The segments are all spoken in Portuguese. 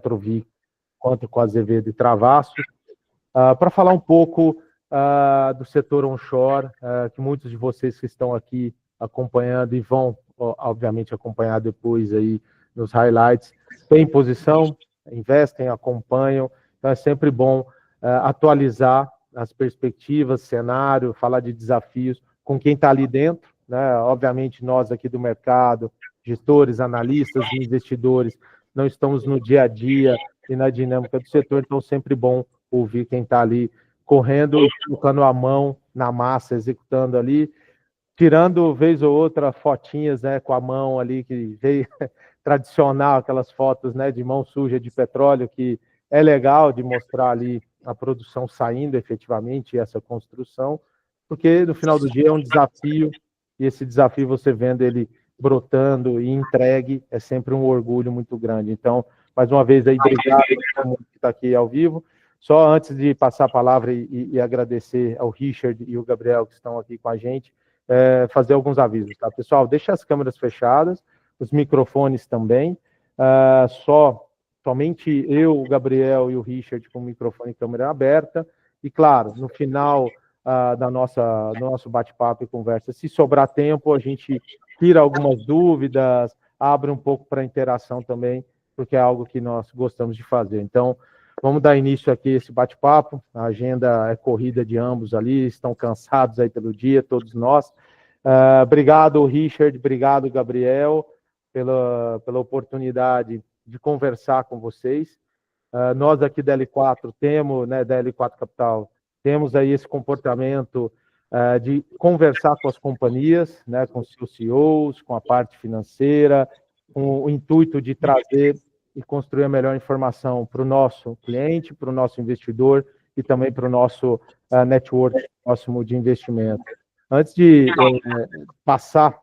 Petrovic quanto com a Azevedo e Travassos, para falar um pouco do setor onshore, que muitos de vocês que estão aqui acompanhando e vão, obviamente, acompanhar depois aí nos highlights, têm posição, investem, acompanham, então é sempre bom atualizar as perspectivas, cenário, falar de desafios com quem está ali dentro, né? Obviamente, nós aqui do mercado, gestores, analistas, investidores, não estamos no dia a dia e na dinâmica do setor, então sempre bom ouvir quem está ali correndo, colocando a mão na massa, executando ali, tirando vez ou outra fotinhas, né, com a mão ali, que veio tradicional, aquelas fotos, né, de mão suja de petróleo, que é legal de mostrar ali a produção saindo efetivamente, essa construção, porque no final do dia é um desafio, e esse desafio você vendo ele brotando e entregue, é sempre um orgulho muito grande. Então, mais uma vez aí, obrigado a todo mundo que está aqui ao vivo. Só antes de passar a palavra e agradecer ao Richard e o Gabriel que estão aqui com a gente, fazer alguns avisos, tá? Pessoal, deixa as câmeras fechadas, os microfones também, somente eu, o Gabriel e o Richard com o microfone e câmera aberta, e claro, no final do nosso bate-papo e conversa, se sobrar tempo, a gente tira algumas dúvidas, abre um pouco para interação também, porque é algo que nós gostamos de fazer. Então, vamos dar início aqui a esse bate-papo, a agenda é corrida de ambos ali, estão cansados aí pelo dia, todos nós. Obrigado, Richard, obrigado, Gabriel, pela oportunidade de conversar com vocês. Nós aqui da L4 temos, né, da L4 Capital, temos aí esse comportamento de conversar com as companhias, né, com seus CEOs, com a parte financeira, com o intuito de trazer e construir a melhor informação para o nosso cliente, para o nosso investidor e também para o nosso network próximo de investimento. Antes de passar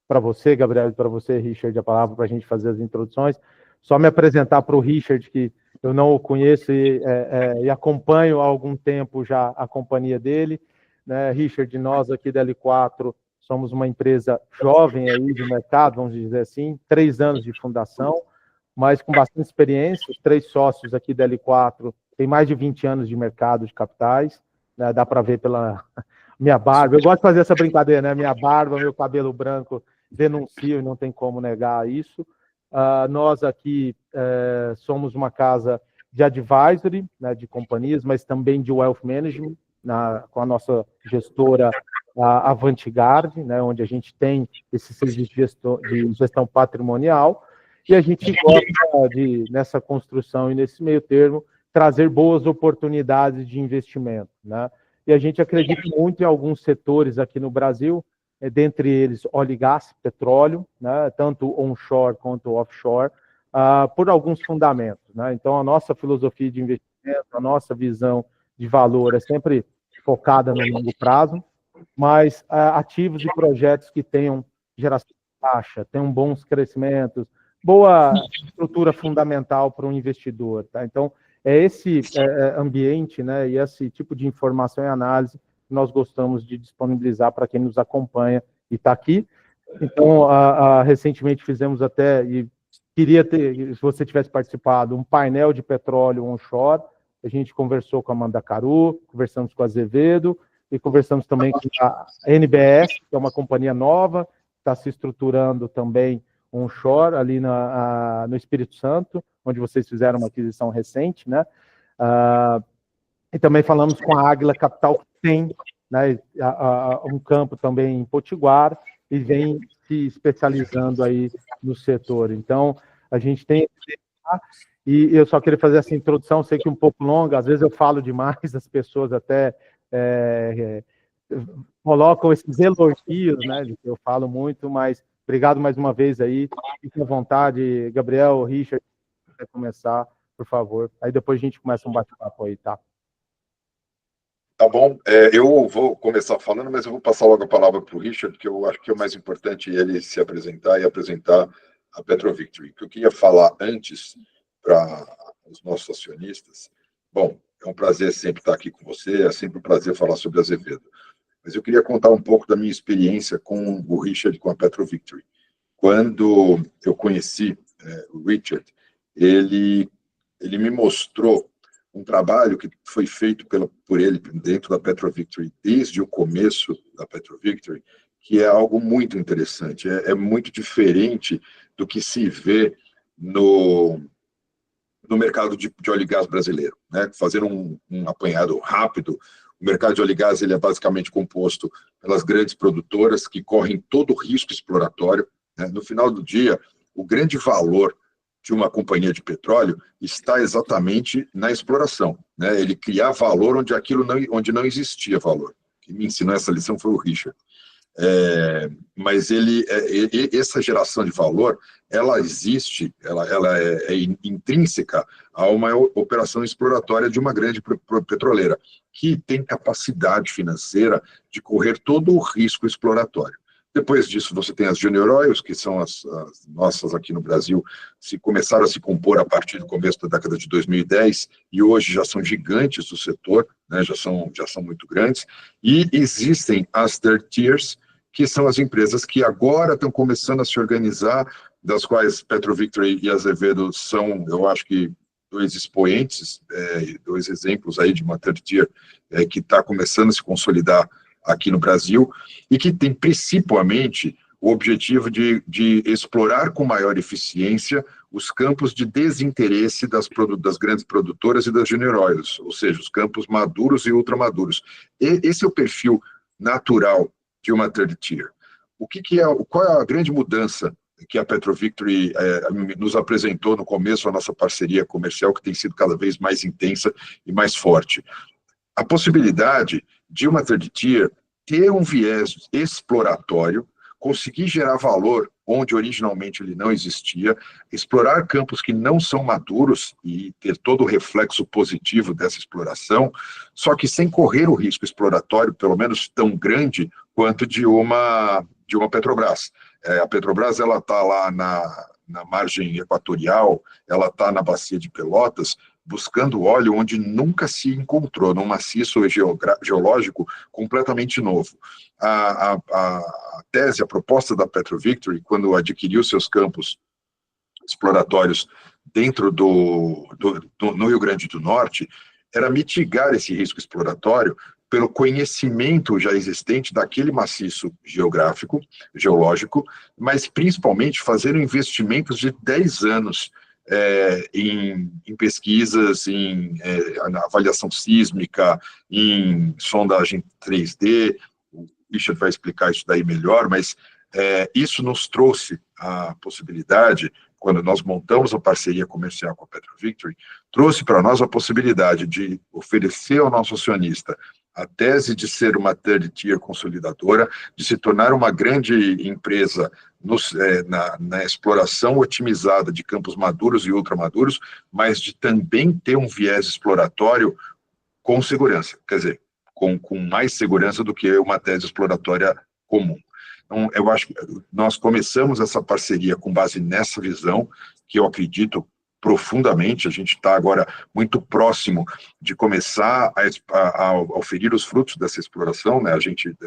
para você, Gabriel, e para você, Richard, a palavra para a gente fazer as introduções, só me apresentar para o Richard, que eu não o conheço e acompanho há algum tempo já a companhia dele, né? Richard, nós aqui da L4 somos uma empresa jovem aí de mercado, vamos dizer assim, 3 anos de fundação, mas com bastante experiência. Os 3 sócios aqui da L4 têm mais de 20 anos de mercado de capitais, né? Dá para ver pela minha barba. Eu gosto de fazer essa brincadeira, né? Minha barba, meu cabelo branco denunciam e não tem como negar isso. Nós aqui somos uma casa de advisory, né, de companhias, mas também de wealth management, com a nossa gestora a Avantgarde, né, onde a gente tem esse serviço de gestão patrimonial, e a gente gosta de, nessa construção e nesse meio termo, trazer boas oportunidades de investimento, né? E a gente acredita muito em alguns setores aqui no Brasil, dentre eles óleo e gás, petróleo, né, tanto onshore quanto offshore, por alguns fundamentos, né? Então, a nossa filosofia de investimento, a nossa visão de valor é sempre focada no longo prazo, mas ativos e projetos que tenham geração de caixa, tenham bons crescimentos, boa estrutura fundamental para um investidor, tá? Então, é esse ambiente, né, e esse tipo de informação e análise que nós gostamos de disponibilizar para quem nos acompanha e está aqui. Então, recentemente fizemos até, e queria ter, se você tivesse participado, um painel de petróleo onshore. A gente conversou com a Amanda Caru, conversamos com a Azevedo, e conversamos também com a NBS, que é uma companhia nova, está se estruturando também onshore, ali no Espírito Santo, onde vocês fizeram uma aquisição recente, né? E também falamos com a Águila Capital, que tem, né, um campo também em Potiguar, e vem se especializando aí no setor. Então, a gente tem... E eu só queria fazer essa introdução, sei que é um pouco longa, às vezes eu falo demais, as pessoas até colocam esses elogios, né, de que eu falo muito, mas obrigado mais uma vez aí, fique à vontade, Gabriel, Richard, se quiser começar, por favor, aí depois a gente começa um bate-papo aí, tá? Tá bom, eu vou começar falando, mas eu vou passar logo a palavra para o Richard, que eu acho que é o mais importante ele se apresentar e apresentar a Petrovictory. O que eu queria falar antes para os nossos acionistas, bom, é um prazer sempre estar aqui com você, é sempre um prazer falar sobre a Azevedo, mas eu queria contar um pouco da minha experiência com o Richard e com a Petrovictory. Quando eu conheci o Richard, ele me mostrou um trabalho que foi feito por ele dentro da Petrovictory desde o começo da Petrovictory, que é algo muito interessante, é muito diferente do que se vê no mercado de óleo e gás brasileiro, né? Fazendo um apanhado rápido, o mercado de óleo e gás ele é basicamente composto pelas grandes produtoras que correm todo o risco exploratório, né? No final do dia, o grande valor de uma companhia de petróleo está exatamente na exploração, né? Ele criar valor onde não existia valor. Quem me ensinou essa lição foi o Richard. Mas essa geração de valor, ela existe, ela é intrínseca a uma operação exploratória de uma grande petroleira, que tem capacidade financeira de correr todo o risco exploratório. Depois disso, você tem as junior oils, que são as nossas aqui no Brasil, começaram a se compor a partir do começo da década de 2010, e hoje já são gigantes do setor, né, já são muito grandes, e existem as third tiers, que são as empresas que agora estão começando a se organizar, das quais Petrovictory e Azevedo são, eu acho que, dois expoentes, dois exemplos aí de uma third tier que está começando a se consolidar aqui no Brasil, e que tem principalmente o objetivo de explorar com maior eficiência os campos de desinteresse das grandes produtoras e das junior oils, ou seja, os campos maduros e ultramaduros. Esse é o perfil natural de uma third tier. Qual é a grande mudança que a Petrovictory nos apresentou no começo, a nossa parceria comercial, que tem sido cada vez mais intensa e mais forte? A possibilidade de uma third tier ter um viés exploratório, conseguir gerar valor onde originalmente ele não existia, explorar campos que não são maduros e ter todo o reflexo positivo dessa exploração, só que sem correr o risco exploratório, pelo menos tão grande quanto de uma Petrobras. A Petrobras ela está lá na margem equatorial, ela está na bacia de Pelotas, buscando óleo onde nunca se encontrou, num maciço geológico completamente novo. A tese, a proposta da Petrovictory, quando adquiriu seus campos exploratórios dentro no Rio Grande do Norte, era mitigar esse risco exploratório pelo conhecimento já existente daquele maciço geológico, mas principalmente fazer investimentos de 10 anos em pesquisas, em avaliação sísmica, em sondagem 3D, o Richard vai explicar isso daí melhor, mas isso nos trouxe a possibilidade, quando nós montamos a parceria comercial com a Petrovictory, trouxe para nós a possibilidade de oferecer ao nosso acionista a tese de ser uma third tier consolidadora, de se tornar uma grande empresa na exploração otimizada de campos maduros e ultramaduros, mas de também ter um viés exploratório com segurança, quer dizer, com mais segurança do que uma tese exploratória comum. Então, eu acho que nós começamos essa parceria com base nessa visão, que eu acredito profundamente. A gente está agora muito próximo de começar a oferir os frutos dessa exploração, né?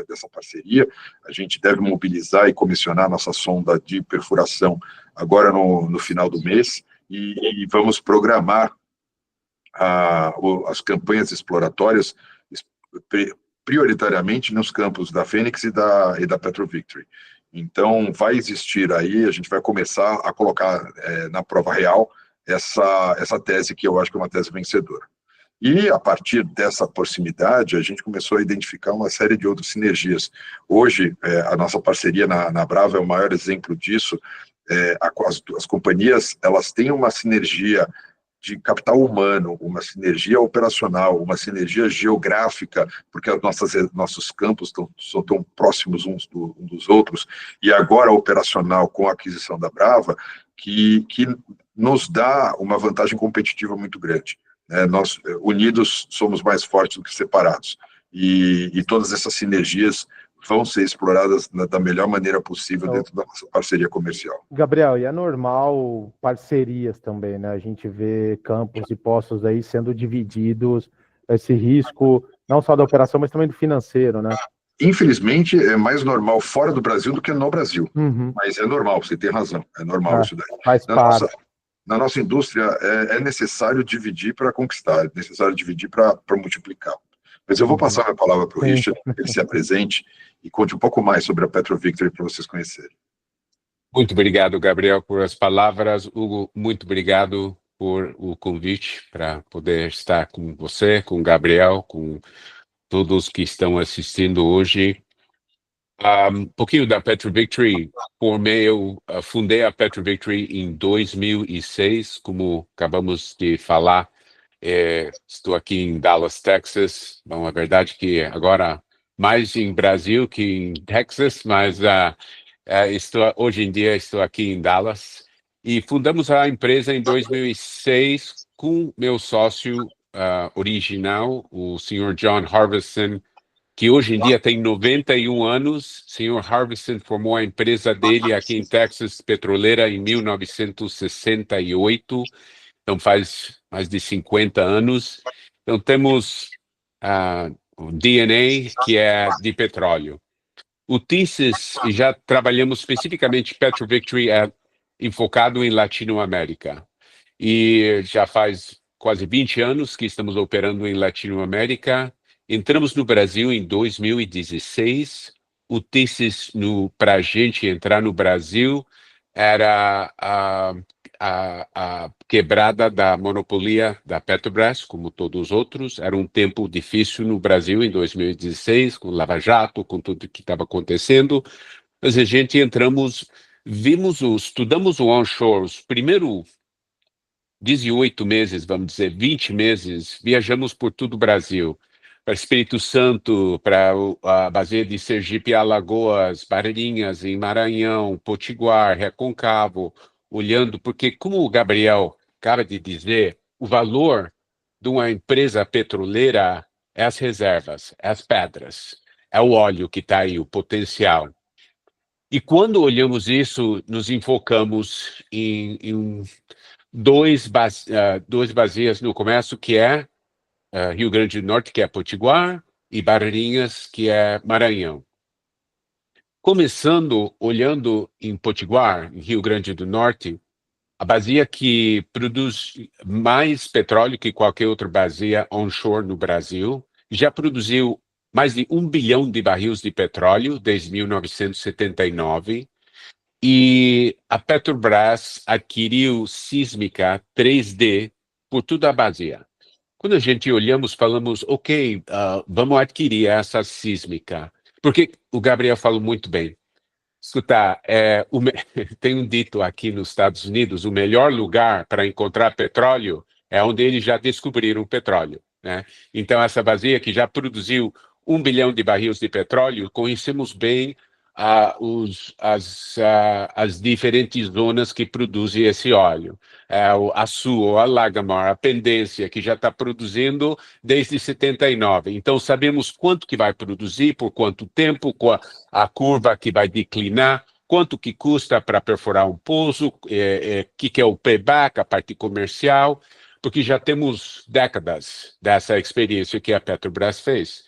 Dessa parceria. A gente deve mobilizar e comissionar a nossa sonda de perfuração agora no final do mês, e vamos programar as campanhas exploratórias prioritariamente nos campos da Fênix e da Petrovictory. Então, vai existir aí, a gente vai começar a colocar na prova real essa tese, que eu acho que é uma tese vencedora. E, a partir dessa proximidade, a gente começou a identificar uma série de outras sinergias. Hoje, a nossa parceria na Brava é o maior exemplo disso. As companhias, elas têm uma sinergia de capital humano, uma sinergia operacional, uma sinergia geográfica, porque nossos campos são tão próximos uns dos outros, e agora operacional com a aquisição da Brava, que nos dá uma vantagem competitiva muito grande. Nós, unidos, somos mais fortes do que separados, e todas essas sinergias vão ser exploradas da melhor maneira possível dentro da nossa parceria comercial. Gabriel, e é normal parcerias também, né? A gente vê campos e postos aí sendo divididos, esse risco, não só da operação, mas também do financeiro, né? Infelizmente, é mais normal fora do Brasil do que no Brasil. Mas é normal, você tem razão, é normal isso daí. Faz parte. na nossa indústria é necessário dividir para conquistar, é necessário dividir para multiplicar. Mas eu vou passar a palavra para o Richard, que ele se apresente e conte um pouco mais sobre a Petro Victory para vocês conhecerem. Muito obrigado, Gabriel, por as palavras. Hugo, muito obrigado por o convite para poder estar com você, com o Gabriel, com todos que estão assistindo hoje. Um pouquinho da Petro Victory. Fundei a Petro Victory em 2006, como acabamos de falar. Estou aqui em Dallas, Texas. Bom, a verdade é que agora mais em Brasil que em Texas, mas hoje em dia estou aqui em Dallas. E fundamos a empresa em 2006 com meu sócio original, o senhor John Harvison, que hoje em dia tem 91 anos. O senhor Harvison formou a empresa dele aqui em Texas Petroleira em 1968. Então faz mais de 50 anos. Então temos o DNA, que é de petróleo. O Thesis, já trabalhamos especificamente, Petro Victory é enfocado em Latinoamérica. E já faz quase 20 anos que estamos operando em Latinoamérica. Entramos no Brasil em 2016. O Thesis para a gente entrar no Brasil era a quebrada da monopolia da Petrobras, como todos os outros. Era um tempo difícil no Brasil em 2016, com Lava Jato, com tudo que estava acontecendo. Mas a gente estudamos o onshore, os primeiros 18 meses, vamos dizer, 20 meses, viajamos por todo o Brasil, para Espírito Santo, para a bacia de Sergipe, Alagoas, Barreirinhas, em Maranhão, Potiguar, Reconcavo, olhando, porque como o Gabriel acaba de dizer, o valor de uma empresa petroleira é as reservas, é as pedras, é o óleo que está aí, o potencial. E quando olhamos isso, nos enfocamos em duas bacias no começo, que é Rio Grande do Norte, que é Potiguar, e Barreirinhas, que é Maranhão. Começando, olhando em Potiguar, em Rio Grande do Norte, a bacia que produz mais petróleo que qualquer outra bacia onshore no Brasil, já produziu mais de 1 bilhão de barris de petróleo desde 1979, e a Petrobras adquiriu sísmica 3D por toda a bacia. Quando a gente olhamos, falamos, ok, vamos adquirir essa sísmica. Porque o Gabriel falou muito bem. Escuta, tem um dito aqui nos Estados Unidos, o melhor lugar para encontrar petróleo é onde eles já descobriram petróleo, né? Então, essa bacia que já produziu 1 bilhão de barris de petróleo, conhecemos bem as diferentes zonas que produzem esse óleo. O Açu, a Lagamar, a Pendência, que já está produzindo desde 79. Então, sabemos quanto que vai produzir, por quanto tempo, a curva que vai declinar, quanto que custa para perfurar um poço, que é o payback, a parte comercial, porque já temos décadas dessa experiência que a Petrobras fez.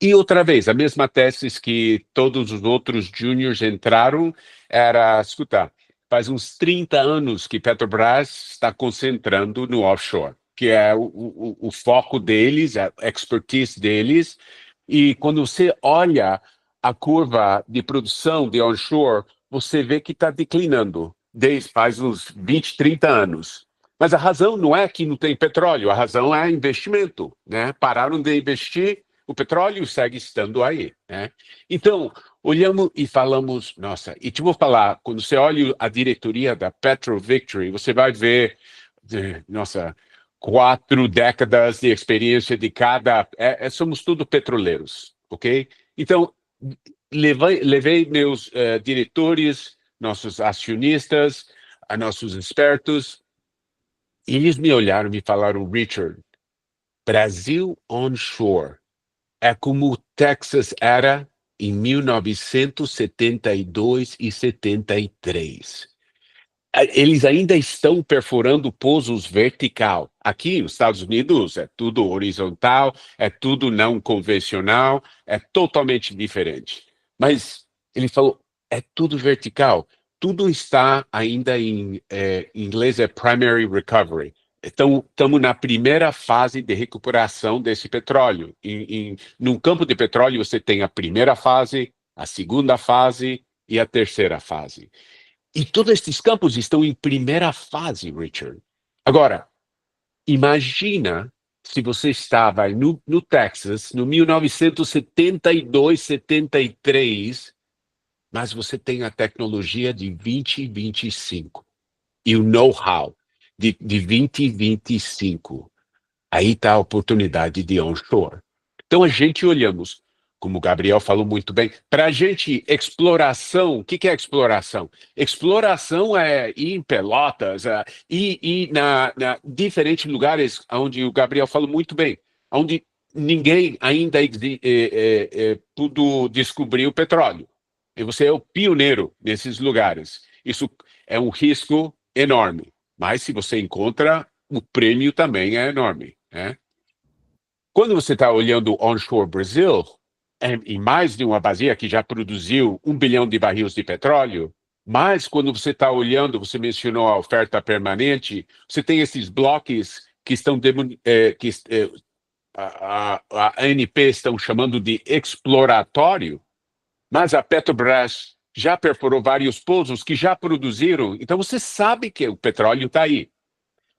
E outra vez, a mesma tese que todos os outros júniors entraram era, escuta, faz uns 30 anos que Petrobras está concentrando no offshore, que é o foco deles, a expertise deles. E quando você olha a curva de produção de onshore, você vê que está declinando desde faz uns 20, 30 anos. Mas a razão não é que não tem petróleo, a razão é investimento, né? Pararam de investir, o petróleo segue estando aí, né? Então, olhamos e falamos, nossa, e te vou falar, quando você olha a diretoria da Petro Victory, você vai ver, nossa, 4 décadas de experiência de cada, somos todos petroleiros, ok? Então, levei meus diretores, nossos acionistas, nossos expertos, e eles me olharam e me falaram, Richard, Brasil onshore é como Texas era em 1972 e 73. Eles ainda estão perfurando poços vertical. Aqui nos Estados Unidos é tudo horizontal, é tudo não convencional, é totalmente diferente. Mas ele falou, é tudo vertical. tudo está ainda em inglês é primary recovery. Então, estamos na primeira fase de recuperação desse petróleo. Num campo de petróleo, você tem a primeira fase, a segunda fase e a terceira fase. E todos esses campos estão em primeira fase, Richard. Agora, imagina se você estava no Texas, no 1972, 73, mas você tem a tecnologia de 2025 e o know-how de 2025. Aí está a oportunidade de onshore. Então, a gente olhamos, como o Gabriel falou muito bem, para a gente, exploração, o que é exploração? Exploração é ir em Pelotas, ir na diferentes lugares onde o Gabriel falou muito bem, onde ninguém ainda pudo descobrir o petróleo. E você é o pioneiro nesses lugares. Isso é um risco enorme, mas se você encontra, o prêmio também é enorme, né? Quando você está olhando onshore Brasil, em mais de uma bacia que já produziu 1 bilhão de barris de petróleo, mas quando você está olhando, você mencionou a oferta permanente, você tem esses blocos que estão a ANP estão chamando de exploratório, mas a Petrobras já perforou vários poços que já produziram, então você sabe que o petróleo está aí.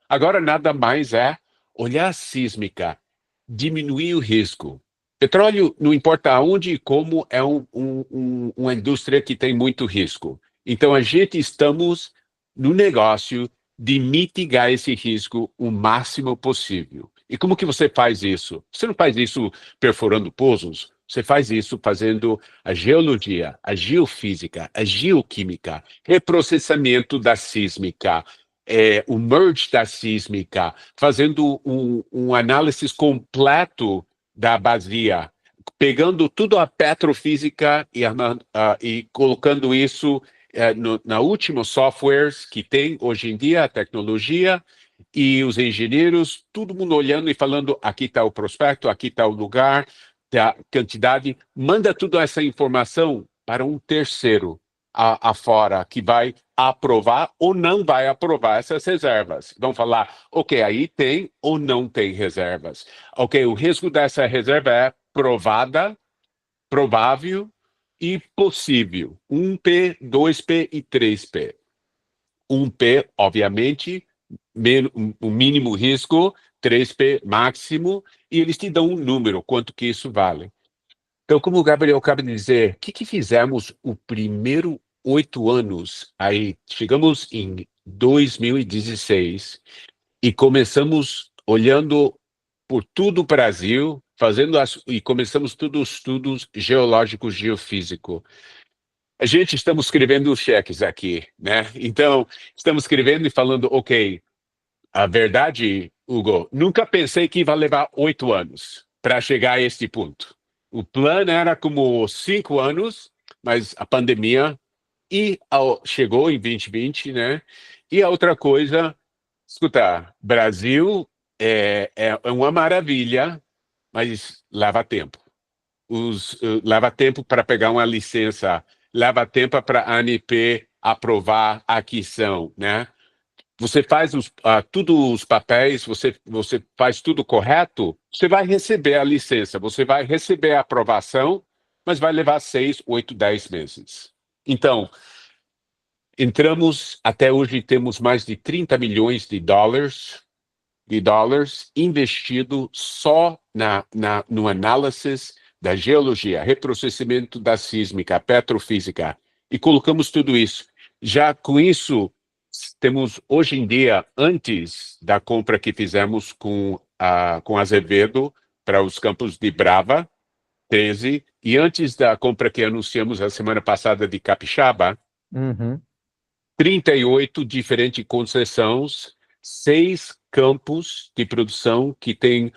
Agora, nada mais é olhar a sísmica, diminuir o risco. Petróleo, não importa aonde e como, é uma indústria que tem muito risco. Então, a gente estamos no negócio de mitigar esse risco o máximo possível. E como que você faz isso? Você não faz isso perforando poços, você faz isso fazendo a geologia, a geofísica, a geoquímica, reprocessamento da sísmica, o merge da sísmica, fazendo um análise completo da bacia, pegando tudo a petrofísica e colocando isso na última softwares que tem hoje em dia, a tecnologia, e os engenheiros, todo mundo olhando e falando, aqui está o prospecto, aqui está o lugar, a quantidade, manda toda essa informação para um terceiro afora, que vai aprovar ou não vai aprovar essas reservas. Vão falar, ok, aí tem ou não tem reservas. Ok, o risco dessa reserva é provada, provável e possível. 1P, 2P e 3P. 1P, obviamente, o mínimo risco, 3P máximo, e eles te dão um número, quanto que isso vale. Então, como o Gabriel acaba de dizer, o que fizemos o primeiro 8 anos? Aí chegamos em 2016 e começamos olhando por todo o Brasil, e começamos todos os estudos geológicos, geofísicos. A gente estamos escrevendo cheques aqui, né? Então, estamos escrevendo e falando, ok, a verdade, Hugo, nunca pensei que ia levar 8 anos para chegar a este ponto. O plano era como 5 anos, mas a pandemia chegou em 2020, né? E a outra coisa, escuta, Brasil é uma maravilha, mas leva tempo. Leva tempo para pegar uma licença, leva tempo para a ANP aprovar a aquisição, né? Você faz todos os papéis, você faz tudo correto, você vai receber a licença, você vai receber a aprovação, mas vai levar 6, 8, 10 meses. Então, entramos, até hoje temos mais de 30 milhões de dólares investido só no análise da geologia, reprocessamento da sísmica, petrofísica, e colocamos tudo isso. Já com isso, temos hoje em dia, antes da compra que fizemos com Azevedo para os campos de Brava, 13, e antes da compra que anunciamos a semana passada de Capixaba, 38 diferentes concessões, 6 campos de produção que tem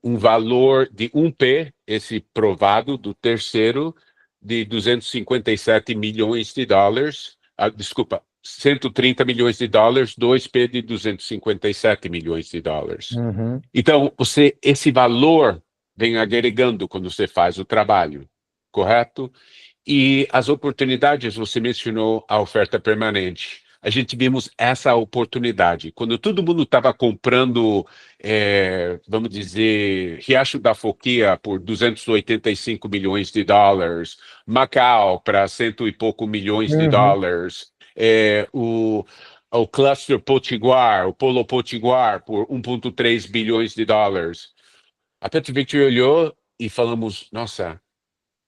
um valor de 1P, esse provado do terceiro, de 257 milhões de dólares, desculpa, 130 milhões de dólares, 2P de 257 milhões de dólares. Então, esse valor vem agregando quando você faz o trabalho, correto? E as oportunidades, você mencionou a oferta permanente. A gente vimos essa oportunidade. Quando todo mundo estava comprando, vamos dizer, Riacho da Forquilha por 285 milhões de dólares, Macau para cento e pouco milhões de dólares, o cluster Potiguar, o Polo Potiguar por 1,3 bilhões de dólares. A Petro Victory olhou e falamos, nossa,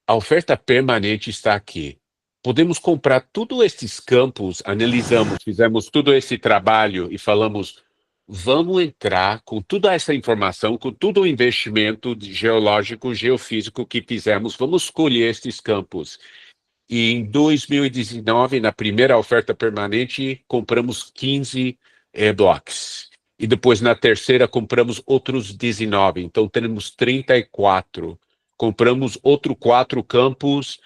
a oferta permanente está aqui. Podemos comprar todos estes campos, analisamos, fizemos todo esse trabalho e falamos, vamos entrar com toda essa informação, com todo o investimento geológico, geofísico que fizemos, vamos escolher estes campos. E em 2019, na primeira oferta permanente, compramos 15 blocos. E depois, na terceira, compramos outros 19. Então, temos 34. Compramos outros 4 campos,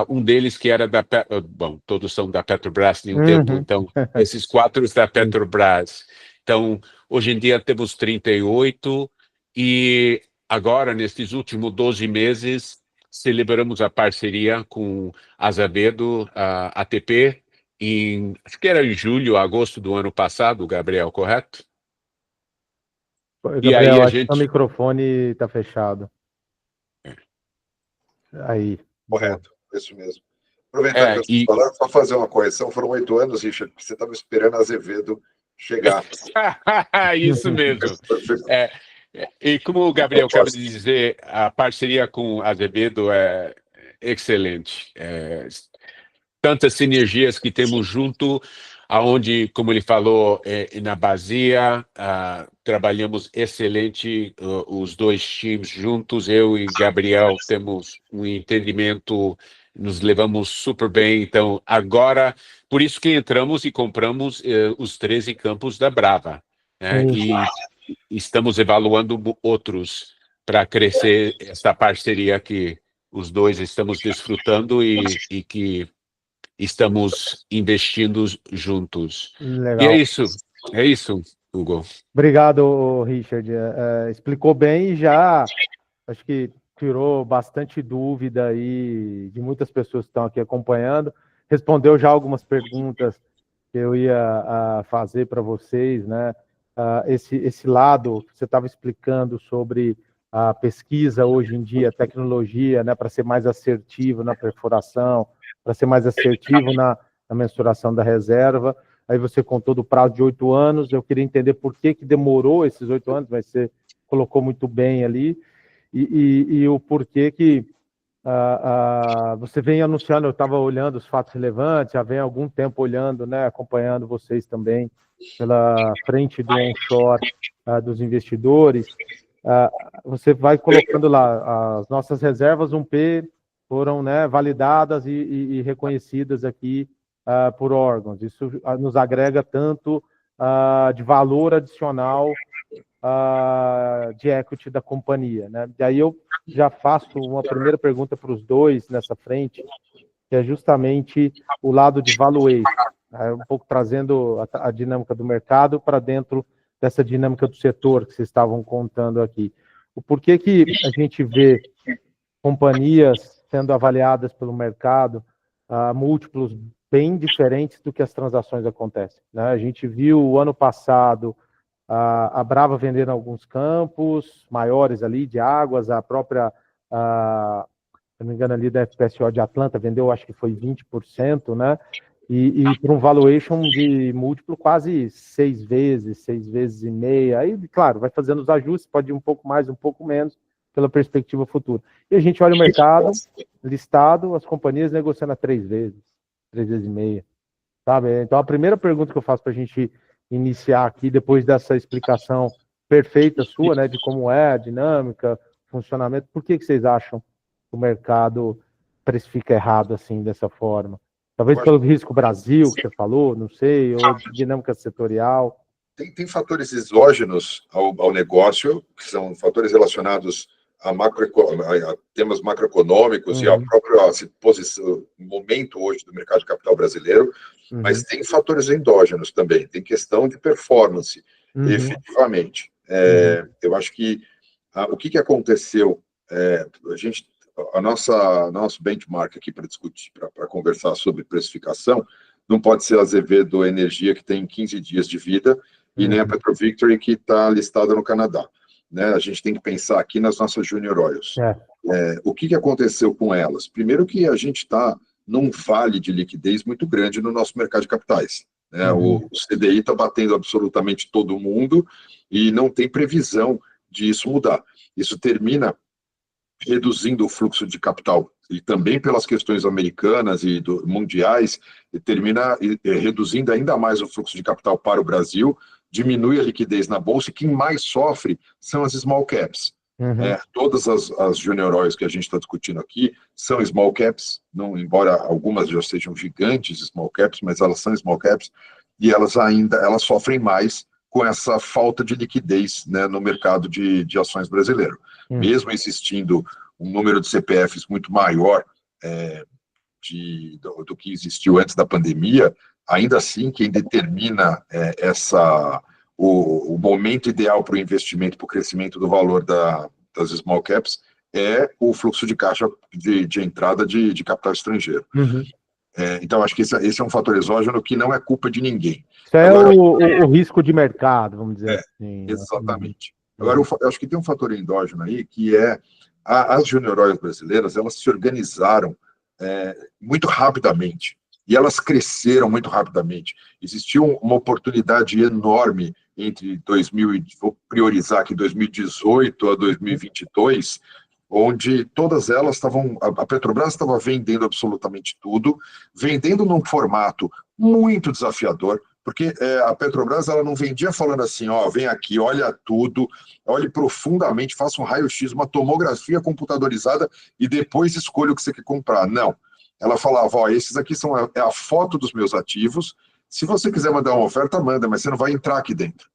um deles que era da... Bom, todos são da Petrobras em um tempo, então, esses 4 da Petrobras. Então, hoje em dia temos 38 e agora, nesses últimos 12 meses, celebramos a parceria com Azevedo, a ATP, acho que era em julho, agosto do ano passado, Gabriel, correto? Gabriel, E aí a acho gente... que o microfone está fechado. Aí. Correto, isso mesmo. Aproveitando que você falou, só fazer uma correção, foram 8 anos, Richard, que você estava esperando Azevedo chegar. Isso mesmo. E como o Gabriel acaba de dizer, a parceria com Azevedo é excelente. Tantas sinergias que temos junto, aonde, como ele falou, na Bacia, trabalhamos excelente, os 2 times juntos, eu e Gabriel temos um entendimento, nos levamos super bem, então agora, por isso que entramos e compramos os 13 campos da Brava, né? E estamos evaluando outros para crescer essa parceria que os 2 estamos desfrutando e que estamos investindo juntos. Legal. E é isso, Hugo. Obrigado, Richard. Explicou bem e já acho que tirou bastante dúvida aí de muitas pessoas que estão aqui acompanhando. Respondeu já algumas perguntas que eu ia fazer para vocês, né? Esse lado que você estava explicando sobre a pesquisa hoje em dia, tecnologia, né, para ser mais assertivo na perfuração, para ser mais assertivo na mensuração da reserva. Aí você contou do prazo de 8 anos, eu queria entender por que demorou esses 8 anos, mas você colocou muito bem ali, e o porquê que você vem anunciando, eu estava olhando os fatos relevantes, já vem há algum tempo olhando, né, acompanhando vocês também pela frente do onshore dos investidores, você vai colocando lá, as nossas reservas 1P foram, né, validadas e reconhecidas aqui por órgãos. Isso nos agrega tanto de valor adicional de equity da companhia, né? E aí eu já faço uma primeira pergunta para os 2 nessa frente, que é justamente o lado de valuation, um pouco trazendo a dinâmica do mercado para dentro dessa dinâmica do setor que vocês estavam contando aqui. O porquê que a gente vê companhias sendo avaliadas pelo mercado múltiplos bem diferentes do que as transações acontecem, né? A gente viu o ano passado a Brava vendendo alguns campos maiores ali de águas, a própria, se não me engano ali da FPSO de Atlanta vendeu, acho que foi 20%, né? E para um valuation de múltiplo quase 6 vezes, 6 vezes e meia. Aí, claro, vai fazendo os ajustes, pode ir um pouco mais, um pouco menos, pela perspectiva futura. E a gente olha o mercado listado, as companhias negociando a 3 vezes e meia, sabe? Então, a primeira pergunta que eu faço para a gente iniciar aqui, depois dessa explicação perfeita sua, né, de como é a dinâmica, funcionamento, por que vocês acham que o mercado precifica errado assim, dessa forma? Talvez pelo risco Brasil, que você falou, não sei, ou dinâmica setorial. Tem fatores exógenos ao negócio, que são fatores relacionados a temas macroeconômicos e ao próprio momento hoje do mercado de capital brasileiro, mas tem fatores endógenos também, tem questão de performance, efetivamente. Eu acho que o que aconteceu, a gente nosso benchmark aqui para discutir, para conversar sobre precificação, não pode ser a Azevedo Energia, que tem 15 dias de vida, e nem a PetroVictory, que está listada no Canadá. Né? A gente tem que pensar aqui nas nossas Junior Oils. O que aconteceu com elas? Primeiro que a gente está num vale de liquidez muito grande no nosso mercado de capitais. Né? O CDI está batendo absolutamente todo mundo e não tem previsão de isso mudar. Isso termina reduzindo o fluxo de capital, e também pelas questões americanas e mundiais, e termina reduzindo ainda mais o fluxo de capital para o Brasil, diminui a liquidez na Bolsa, e quem mais sofre são as small caps. Todas as junior oils que a gente está discutindo aqui são small caps, não, embora algumas já sejam gigantes small caps, mas elas são small caps, e elas sofrem mais com essa falta de liquidez, né, no mercado de ações brasileiro. Mesmo existindo um número de CPFs muito maior do que existiu antes da pandemia, ainda assim, quem determina o momento ideal para o investimento, para o crescimento do valor das small caps, é o fluxo de caixa de entrada de capital estrangeiro. Então, acho que esse é um fator exógeno que não é culpa de ninguém. Isso é o risco de mercado, vamos dizer assim. Exatamente. Agora, eu acho que tem um fator endógeno aí, que é as junior oils brasileiras, elas se organizaram muito rapidamente, e elas cresceram muito rapidamente. Existiu uma oportunidade enorme entre vou priorizar aqui 2018 a 2022, onde todas elas a Petrobras estava vendendo absolutamente tudo, vendendo num formato muito desafiador, porque a Petrobras ela não vendia falando assim, vem aqui, olha tudo, olhe profundamente, faça um raio-x, uma tomografia computadorizada e depois escolha o que você quer comprar. Não. Ela falava, esses aqui são a foto dos meus ativos, se você quiser mandar uma oferta, manda, mas você não vai entrar aqui dentro.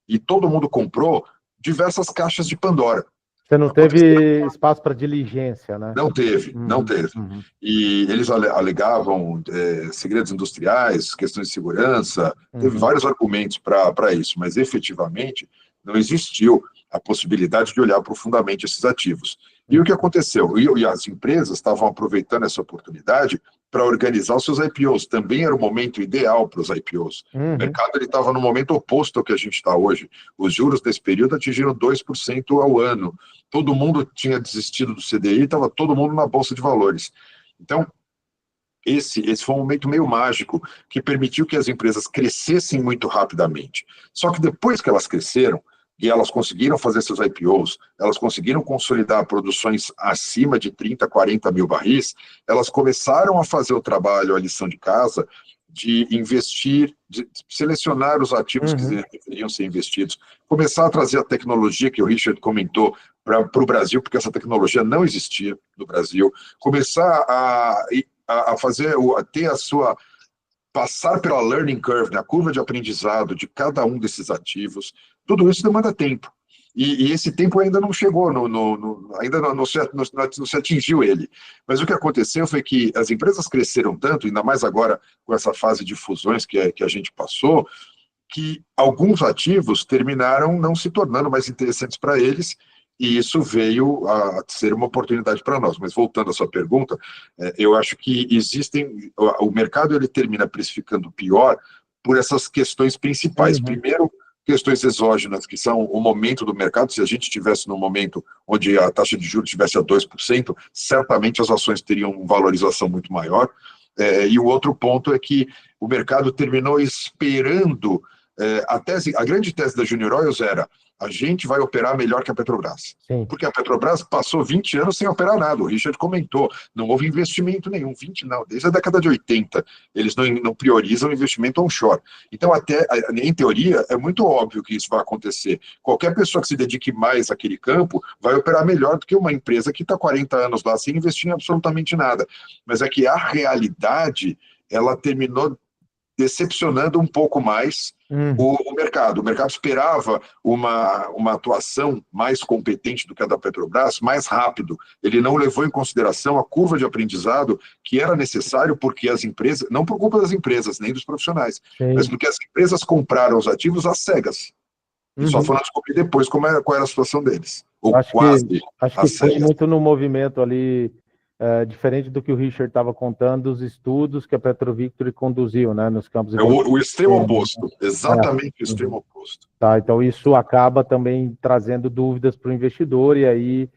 E todo mundo comprou diversas caixas de Pandora. Você não teve espaço para diligência, né? Não teve. E eles alegavam segredos industriais, questões de segurança, teve vários argumentos para isso, mas efetivamente não existiu a possibilidade de olhar profundamente esses ativos. E o que aconteceu? E as empresas estavam aproveitando essa oportunidade para organizar os seus IPOs. Também era o momento ideal para os IPOs. O mercado estava no momento oposto ao que a gente está hoje. Os juros desse período atingiram 2% ao ano. Todo mundo tinha desistido do CDI, estava todo mundo na Bolsa de Valores. Então, esse foi um momento meio mágico que permitiu que as empresas crescessem muito rapidamente. Só que depois que elas cresceram, e elas conseguiram fazer seus IPOs, elas conseguiram consolidar produções acima de 30, 40 mil barris, elas começaram a fazer o trabalho, a lição de casa, de investir, de selecionar os ativos que deveriam ser investidos, começar a trazer a tecnologia que o Richard comentou para o Brasil, porque essa tecnologia não existia no Brasil, começar a ter a sua... passar pela learning curve, na curva de aprendizado de cada um desses ativos, tudo isso demanda tempo. E esse tempo ainda não chegou, ainda não se atingiu ele. Mas o que aconteceu foi que as empresas cresceram tanto, ainda mais agora com essa fase de fusões que a gente passou, que alguns ativos terminaram não se tornando mais interessantes para eles, e isso veio a ser uma oportunidade para nós. Mas voltando à sua pergunta, eu acho que o mercado ele termina precificando pior por essas questões principais. Primeiro, questões exógenas, que são o momento do mercado. Se a gente estivesse num momento onde a taxa de juros estivesse a 2%, certamente as ações teriam uma valorização muito maior. E o outro ponto é que o mercado terminou esperando... A grande tese da Junior Oils era: a gente vai operar melhor que a Petrobras. Sim. Porque a Petrobras passou 20 anos sem operar nada. O Richard comentou, não houve investimento nenhum, 20 não, desde a década de 80. Eles não priorizam investimento onshore. Então, em teoria, é muito óbvio que isso vai acontecer. Qualquer pessoa que se dedique mais àquele campo vai operar melhor do que uma empresa que está 40 anos lá sem investir em absolutamente nada. Mas é que a realidade, ela terminou decepcionando um pouco mais o mercado. O mercado esperava uma atuação mais competente do que a da Petrobras, mais rápido. Ele não levou em consideração a curva de aprendizado que era necessário, porque as empresas, não por culpa das empresas, nem dos profissionais, mas porque as empresas compraram os ativos às cegas. E só foram descobrir depois qual era a situação deles. Ou Acho quase. que foi muito no movimento ali, diferente do que o Richard estava contando, dos estudos que a Petrovictory conduziu, né, nos campos É o extremo oposto, exatamente o extremo oposto. Tá, então isso acaba também trazendo dúvidas para o investidor, e aí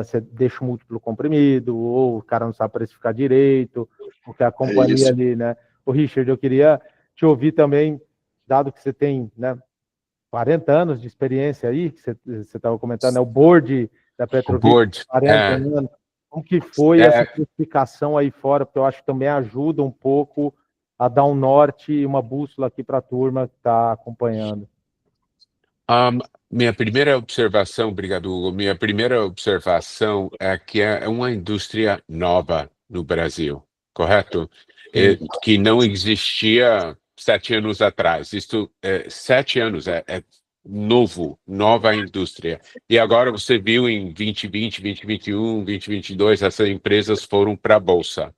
você deixa o múltiplo comprimido, ou o cara não sabe precificar direito, porque a companhia ali, né? O Richard, eu queria te ouvir também, dado que você tem, né, 40 anos de experiência aí, que você estava comentando, né, o board da Petrovictory, 40 anos, como que foi essa precificação aí fora, porque eu acho que também ajuda um pouco a dar um norte e uma bússola aqui para a turma que está acompanhando. Minha primeira observação, obrigado, Hugo. Minha primeira observação é que é uma indústria nova no Brasil, correto? Que não existia 7 anos atrás. 7 anos é nova indústria. E agora você viu em 2020, 2021, 2022, essas empresas foram para a Bolsa.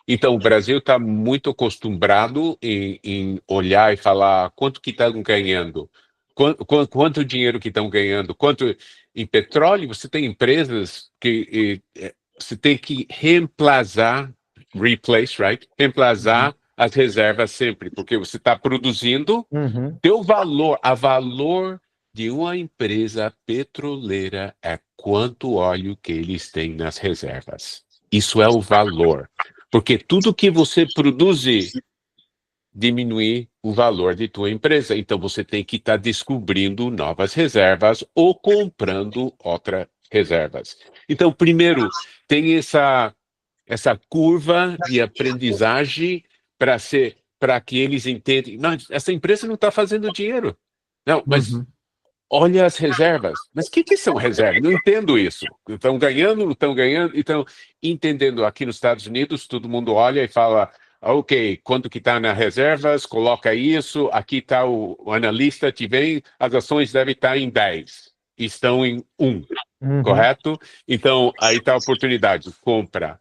Então, o Brasil está muito acostumado em olhar e falar quanto que estão ganhando. Quanto dinheiro que estão ganhando? Quanto em petróleo? Você tem empresas que você tem que reemplazar, reemplazar as reservas sempre, porque você está produzindo. A valor de uma empresa petroleira é quanto óleo que eles têm nas reservas. Isso é o valor, porque tudo que você produz diminuir o valor de tua empresa. Então, você tem que estar descobrindo novas reservas ou comprando outras reservas. Então, primeiro, tem essa curva de aprendizagem para que eles entendam. Não, essa empresa não está fazendo dinheiro. Não, mas olha as reservas. Mas o que são reservas? Não entendo isso. Estão ganhando, não estão ganhando? Então, entendendo aqui nos Estados Unidos, todo mundo olha e fala: ok, quanto que está nas reservas, coloca isso, aqui está o analista, te vem, as ações devem estar em 10, estão em 1, correto? Então, aí está a oportunidade, compra.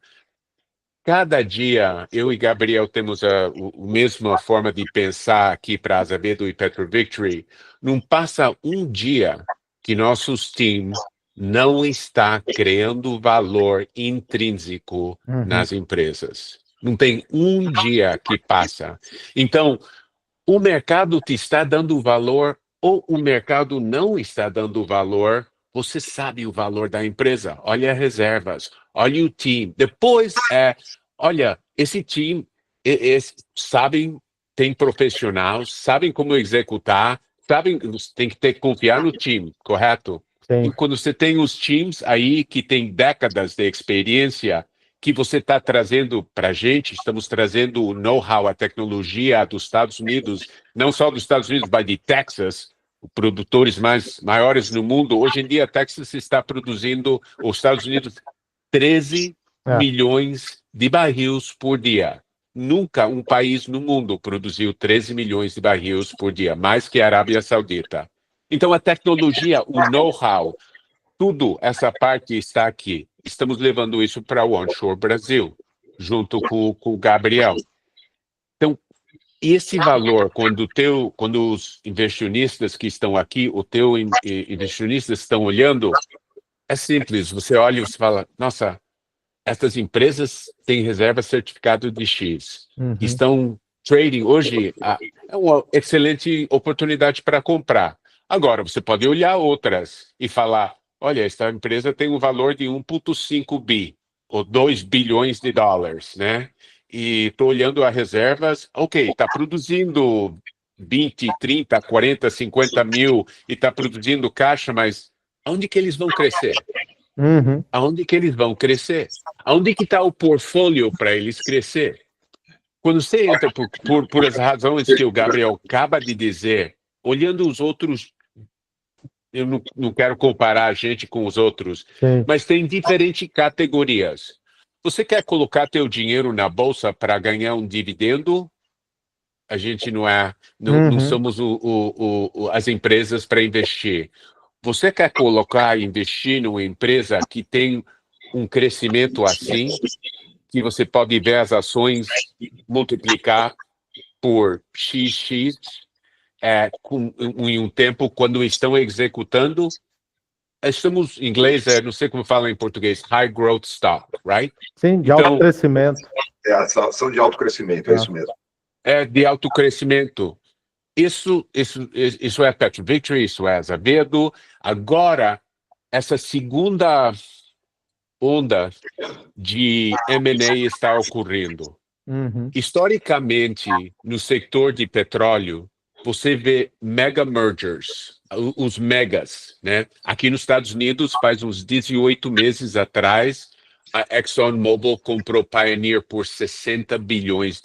Cada dia, eu e Gabriel temos a mesma forma de pensar aqui para Azevedo e Petrovictory. Não passa um dia que nossos times não está criando valor intrínseco nas empresas. Não tem um dia que passa. Então, o mercado te está dando valor ou o mercado não está dando valor. Você sabe o valor da empresa. Olha as reservas, olha o time. Depois, olha, esse time, sabem, tem profissionais, sabem como executar, sabem, tem que ter confiar no time, correto? Sim. E quando você tem os times aí que tem décadas de experiência, que você está trazendo para a gente, estamos trazendo o know-how, a tecnologia dos Estados Unidos, não só dos Estados Unidos, mas de Texas, produtores maiores no mundo. Hoje em dia, Texas está produzindo, os Estados Unidos, 13 milhões de barris por dia. Nunca um país no mundo produziu 13 milhões de barris por dia, mais que a Arábia Saudita. Então, a tecnologia, o know-how, tudo essa parte está aqui. Estamos levando isso para o Onshore Brasil, junto com o Gabriel. Então, esse valor, quando os inversionistas que estão aqui, inversionistas estão olhando, é simples. Você olha e você fala, nossa, essas empresas têm reserva certificado de X. Estão trading hoje, é uma excelente oportunidade para comprar. Agora, você pode olhar outras e falar, olha, esta empresa tem um valor de 1,5 bi, ou 2 bilhões de dólares, né? E estou olhando as reservas, ok, está produzindo 20, 30, 40, 50 mil e está produzindo caixa, mas onde que eles vão crescer? Aonde que eles vão crescer? Aonde que está o portfólio para eles crescer? Quando você entra por as razões que o Gabriel acaba de dizer, olhando os outros, eu não quero comparar a gente com os outros, mas tem diferentes categorias. Você quer colocar teu dinheiro na bolsa para ganhar um dividendo? A gente não somos as empresas para investir. Você quer investir numa empresa que tem um crescimento assim, que você pode ver as ações multiplicar por XX, em um tempo quando estão executando. Estamos, em inglês, não sei como fala em português, high growth stock, right? Sim, de alto crescimento. Ação de alto crescimento, é isso mesmo. De alto crescimento. Isso é Petro Victory, isso é Azevedo. Agora, essa segunda onda de M&A está ocorrendo. Uhum. Historicamente, no setor de petróleo, você vê mega mergers, os megas, né? Aqui nos Estados Unidos, faz uns 18 meses atrás, a ExxonMobil comprou Pioneer por $60 bilhões.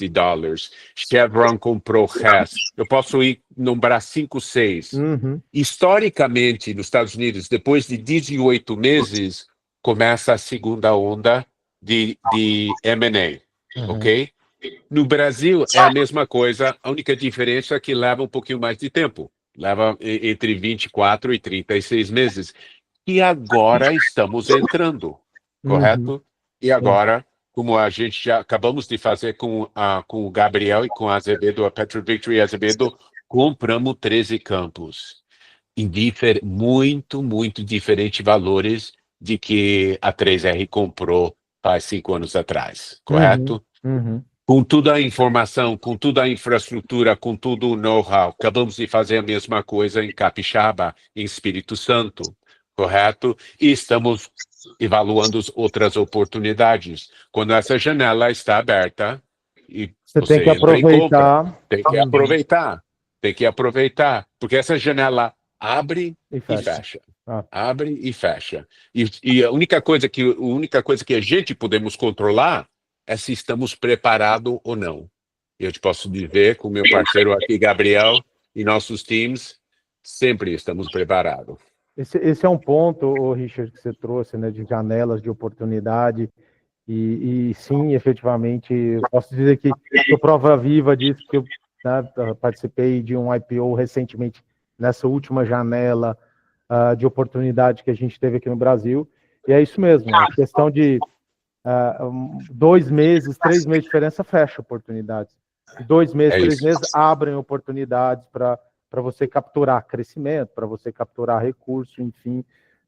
Chevron comprou Hess. Eu posso nombrar 5, 6. Uhum. Historicamente, nos Estados Unidos, depois de 18 meses, começa a segunda onda de M&A, ok? No Brasil, é a mesma coisa, a única diferença é que leva um pouquinho mais de tempo. Leva entre 24 e 36 meses. E agora estamos entrando, correto? E agora, como a gente já acabamos de fazer com o Gabriel e com a Azevedo, a Petro Victory e Azevedo, compramos 13 campos. Em muito diferentes valores de que a 3R comprou faz 5 anos atrás, correto? Uhum. Com toda a informação, com toda a infraestrutura, com todo o know-how. Acabamos de fazer a mesma coisa em Capixaba, em Espírito Santo, correto? E estamos evaluando outras oportunidades. Quando essa janela está aberta, e Você tem que entra e compra, aproveitar. tem que aproveitar, porque essa janela abre E e fecha. fecha. Ah. Abre e fecha. E a única coisa que a gente podemos controlar é se estamos preparados ou não. Eu te posso dizer, com meu parceiro aqui, Gabriel, e nossos times, sempre estamos preparados. Esse é um ponto, Richard, que você trouxe, né, de janelas de oportunidade. E sim, efetivamente, eu posso dizer que sou prova viva disso, porque eu, né, participei de um IPO recentemente, nessa última janela de oportunidade que a gente teve aqui no Brasil. E é isso mesmo, a questão de 2 meses, 3 meses de diferença fecha oportunidades. E 2 meses, 3 meses abrem oportunidades para você capturar crescimento, para você capturar recurso, enfim,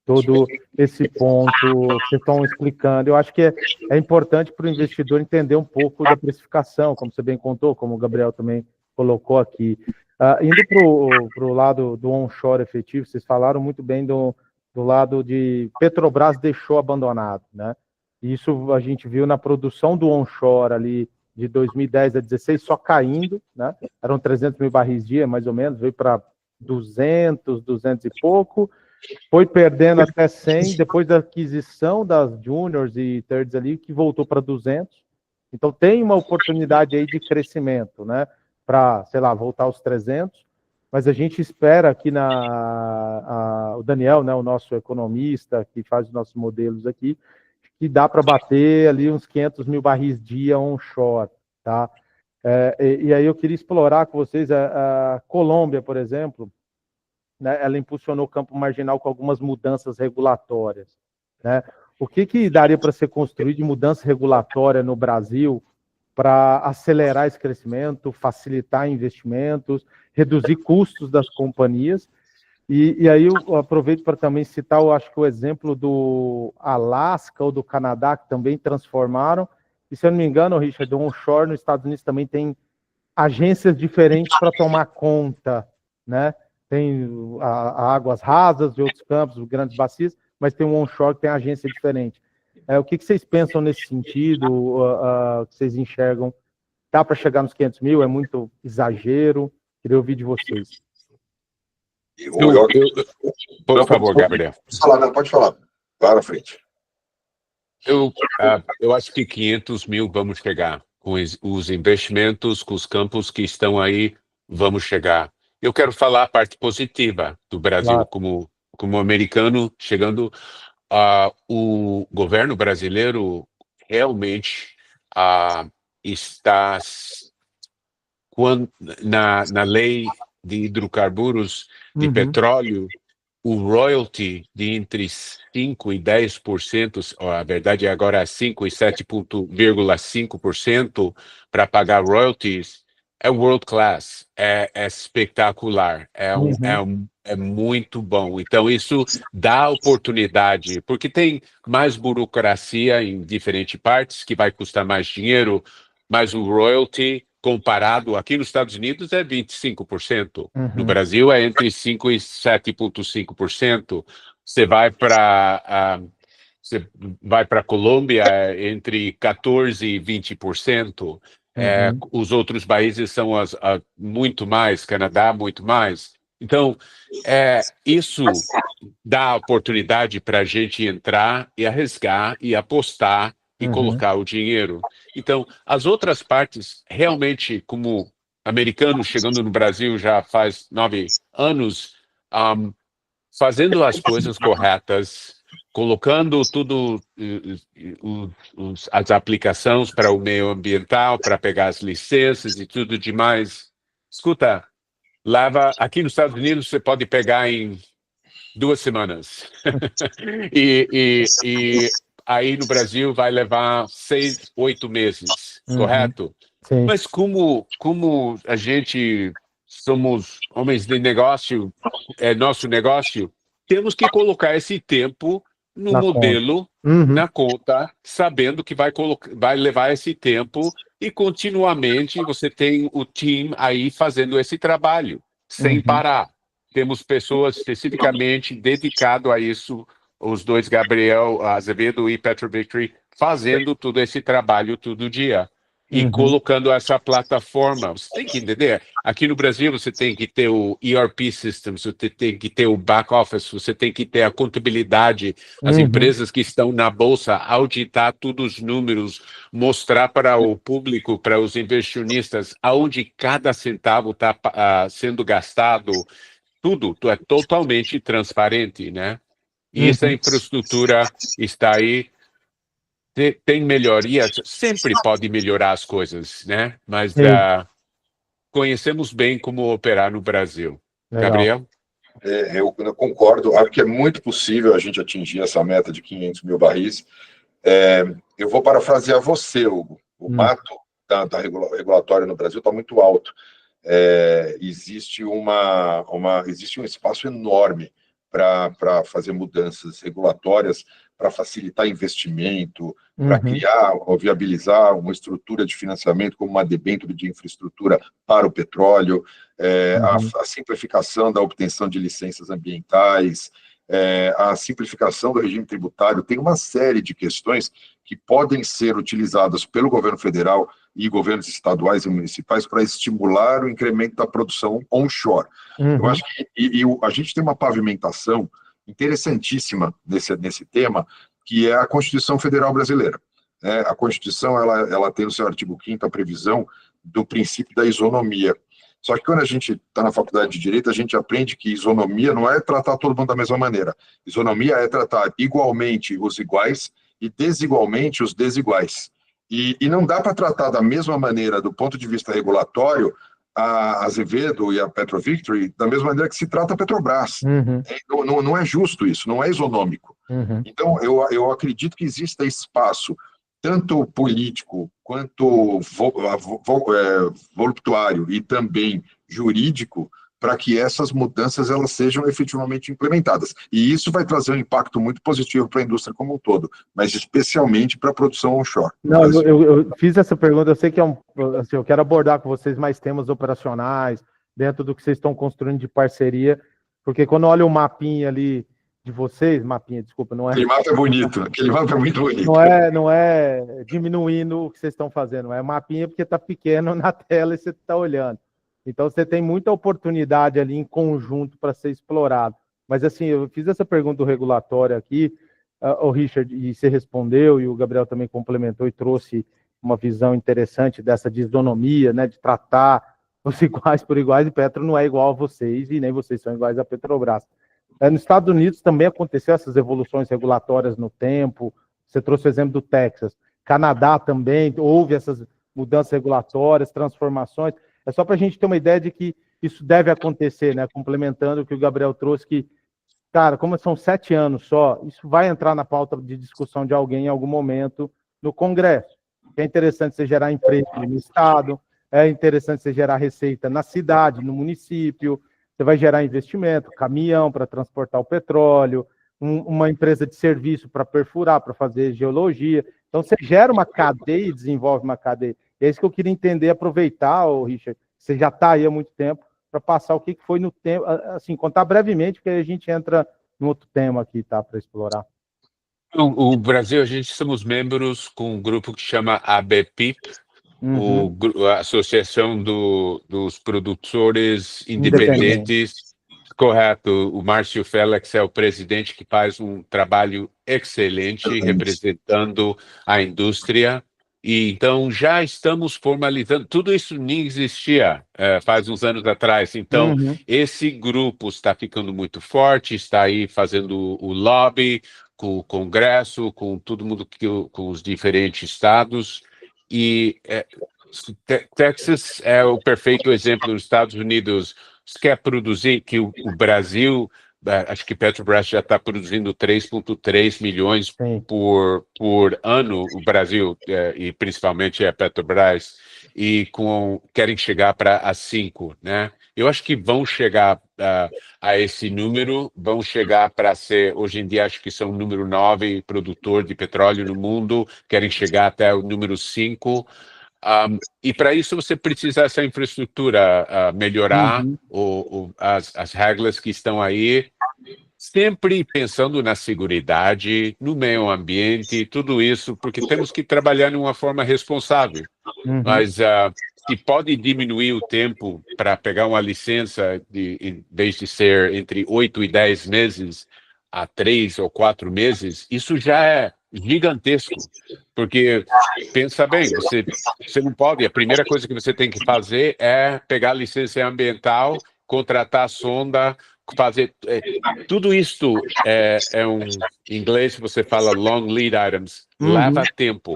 todo esse ponto que vocês estão explicando. Eu acho que é importante para o investidor entender um pouco da precificação, como você bem contou, como o Gabriel também colocou aqui. Indo para o lado do onshore efetivo, vocês falaram muito bem do lado de Petrobras deixou abandonado, né? Isso a gente viu na produção do onshore ali de 2010 a 2016 só caindo, né? Eram 300 mil barris dia, mais ou menos, veio para 200 e pouco, foi perdendo até 100, depois da aquisição das juniors e thirds ali, que voltou para 200. Então tem uma oportunidade aí de crescimento, né? Para, sei lá, voltar aos 300, mas a gente espera aqui o Daniel, né, o nosso economista que faz os nossos modelos aqui, que dá para bater ali uns 500 mil barris dia onshore, tá? E aí eu queria explorar com vocês a Colômbia, por exemplo, né, ela impulsionou o campo marginal com algumas mudanças regulatórias, né? O que daria para ser construído de mudança regulatória no Brasil para acelerar esse crescimento, facilitar investimentos, reduzir custos das companhias? E aí eu aproveito para também citar, eu acho que o exemplo do Alasca ou do Canadá, que também transformaram, e se eu não me engano, Richard, o onshore nos Estados Unidos também tem agências diferentes para tomar conta, né? Tem águas rasas de outros campos, grandes bacias, mas tem um onshore que tem agência diferente. O que vocês pensam nesse sentido? O que vocês enxergam? Dá para chegar nos 500 mil? É muito exagero? Queria ouvir de vocês. Por favor, Gabriel. Pode falar. Vai à frente. Eu acho que 500 mil vamos chegar. Com os investimentos, com os campos que estão aí, vamos chegar. Eu quero falar a parte positiva do Brasil, claro. como americano, chegando. O governo brasileiro realmente está na lei de hidrocarburos de petróleo, o royalty de entre 5% e 10%, a verdade agora é 5% e 7,5% para pagar royalties, é world class, é espetacular, Uhum. é muito bom. Então, isso dá oportunidade, porque tem mais burocracia em diferentes partes, que vai custar mais dinheiro, mas o royalty, comparado aqui nos Estados Unidos, é 25%. No Uhum. Brasil, é entre 5% e 7,5%. Você vai para você vai para a Colômbia entre 14% e 20%. Uhum. Os outros países são muito mais, Canadá, muito mais. Então, isso dá oportunidade para a gente entrar e arriscar e apostar e Uhum. colocar o dinheiro. Então, as outras partes, realmente, como americano chegando no Brasil já faz 9 anos, um, fazendo as coisas corretas, colocando tudo, as aplicações para o meio ambiental, para pegar as licenças e tudo demais. Escuta, aqui nos Estados Unidos você pode pegar em 2 semanas. e aí no Brasil vai levar 6, 8 meses, Uhum. correto? Sim. Mas como a gente somos homens de negócio, é nosso negócio, temos que colocar esse tempo no Na conta. modelo, Uhum. na conta, sabendo que vai levar esse tempo e continuamente você tem o time aí fazendo esse trabalho, sem Uhum. parar. Temos pessoas especificamente dedicado a isso, os dois, Gabriel Azevedo e Petro Victory, fazendo todo esse trabalho todo dia e Uhum. colocando essa plataforma. Você tem que entender, aqui no Brasil você tem que ter o ERP system, você tem que ter o back office, você tem que ter a contabilidade, as Uhum. empresas que estão na bolsa, auditar todos os números, mostrar para o público, para os inversionistas, aonde cada centavo está sendo gastado, tudo é totalmente transparente, né? E essa Uhum. infraestrutura está aí. Tem melhorias, sempre pode melhorar as coisas, né? Mas Sim. conhecemos bem como operar no Brasil. Legal. Gabriel? Eu concordo, acho que é muito possível a gente atingir essa meta de 500 mil barris. Eu vou parafrasear você, Hugo. O mato da regulatória no Brasil está muito alto. Existe existe um espaço enorme para fazer mudanças regulatórias, para facilitar investimento, para Uhum. criar ou viabilizar uma estrutura de financiamento como uma debênture de infraestrutura para o petróleo, Uhum. a simplificação da obtenção de licenças ambientais, a simplificação do regime tributário. Tem uma série de questões que podem ser utilizadas pelo governo federal e governos estaduais e municipais para estimular o incremento da produção onshore. Eu Uhum. acho que a gente tem uma pavimentação interessantíssima nesse tema, que é a Constituição Federal Brasileira. A Constituição ela tem no seu artigo 5º a previsão do princípio da isonomia. Só que quando a gente está na faculdade de Direito, a gente aprende que isonomia não é tratar todo mundo da mesma maneira. Isonomia é tratar igualmente os iguais e desigualmente os desiguais. E não dá para tratar da mesma maneira, do ponto de vista regulatório, a Azevedo e a Petro Victory da mesma maneira que se trata a Petrobras. Uhum. Não é justo isso, não é isonômico. Uhum. Então, eu acredito que exista espaço, tanto político quanto voluptuário e também jurídico, para que essas mudanças elas sejam efetivamente implementadas. E isso vai trazer um impacto muito positivo para a indústria como um todo, mas especialmente para a produção onshore no Não, Brasil. eu fiz essa pergunta, eu sei que assim, eu quero abordar com vocês mais temas operacionais, dentro do que vocês estão construindo de parceria, porque quando eu olho o mapinha ali de vocês, desculpa, não é, Aquele mapa é bonito, aquele mapa é muito bonito. não é diminuindo o que vocês estão fazendo, é mapinha porque está pequeno na tela e você está olhando. Então você tem muita oportunidade ali em conjunto para ser explorado. Mas assim, eu fiz essa pergunta regulatória aqui, o Richard, e você respondeu, e o Gabriel também complementou e trouxe uma visão interessante dessa disonomia, né, de tratar os iguais por iguais, e Petro não é igual a vocês, e nem vocês são iguais a Petrobras. Nos Estados Unidos também aconteceu essas evoluções regulatórias no tempo, você trouxe o exemplo do Texas. Canadá também houve essas mudanças regulatórias, transformações. É só para a gente ter uma ideia de que isso deve acontecer, né? Complementando o que o Gabriel trouxe, que, cara, como são 7 anos só, isso vai entrar na pauta de discussão de alguém em algum momento no Congresso. É interessante você gerar emprego no Estado, é interessante você gerar receita na cidade, no município, você vai gerar investimento, caminhão para transportar o petróleo, uma empresa de serviço para perfurar, para fazer geologia. Então, você gera uma cadeia e desenvolve uma cadeia. E é isso que eu queria entender, aproveitar, Richard, você já está aí há muito tempo, para passar o que foi no tempo, assim, contar brevemente, porque aí a gente entra em outro tema aqui, tá, para explorar. O Brasil, a gente somos membros com um grupo que chama ABPIP, a Associação dos Produtores Independentes. Correto, o Márcio Félix é o presidente, que faz um trabalho excelente representando a indústria. E então já estamos formalizando, tudo isso nem existia faz uns anos atrás. Então esse grupo está ficando muito forte, está aí fazendo o lobby com o Congresso, com todo mundo, com os diferentes estados. E Texas é o perfeito exemplo. Nos Estados Unidos, se quer produzir, que o Brasil, acho que Petrobras já está produzindo 3,3 milhões por ano, o Brasil, e principalmente a Petrobras, e querem chegar para 5, né? Eu acho que vão chegar a esse número, vão chegar para ser, hoje em dia, acho que são o número 9 produtor de petróleo no mundo, querem chegar até o número 5. E para isso você precisa essa infraestrutura melhorar as regras que estão aí, sempre pensando na seguridade, no meio ambiente, tudo isso, porque temos que trabalhar de uma forma responsável. Mas se pode diminuir o tempo para pegar uma licença, em vez de ser entre 8 e 10 meses, a 3 ou 4 meses, isso já é gigantesco. Porque, pensa bem, você não pode, a primeira coisa que você tem que fazer é pegar a licença ambiental, contratar a sonda, fazer... tudo isso em inglês você fala long lead items, leva tempo.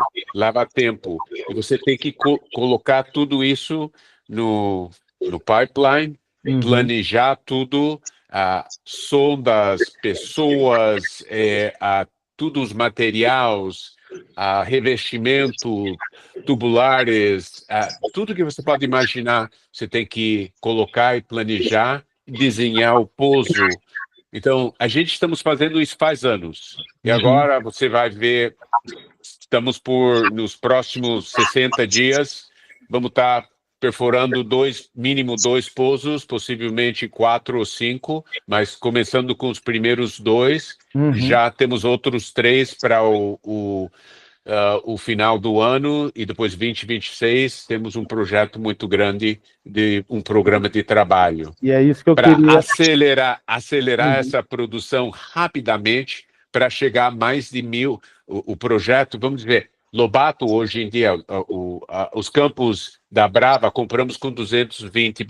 E você tem que colocar tudo isso no pipeline, planejar tudo, sondas, pessoas, todos os materiais, revestimento, tubulares, tudo que você pode imaginar, você tem que colocar e planejar, desenhar o pouso. Então, a gente estamos fazendo isso faz anos. E agora você vai ver, estamos nos próximos 60 dias, vamos estar perfurando mínimo 2 pousos, possivelmente 4 ou 5, mas começando com os primeiros 2, já temos outros 3 para o final do ano, e depois 2026 temos um projeto muito grande de um programa de trabalho. E é isso que eu queria... Para acelerar essa produção rapidamente, para chegar a mais de 1.000. O projeto, vamos ver, Lobato, hoje em dia, os campos da Brava, compramos com 220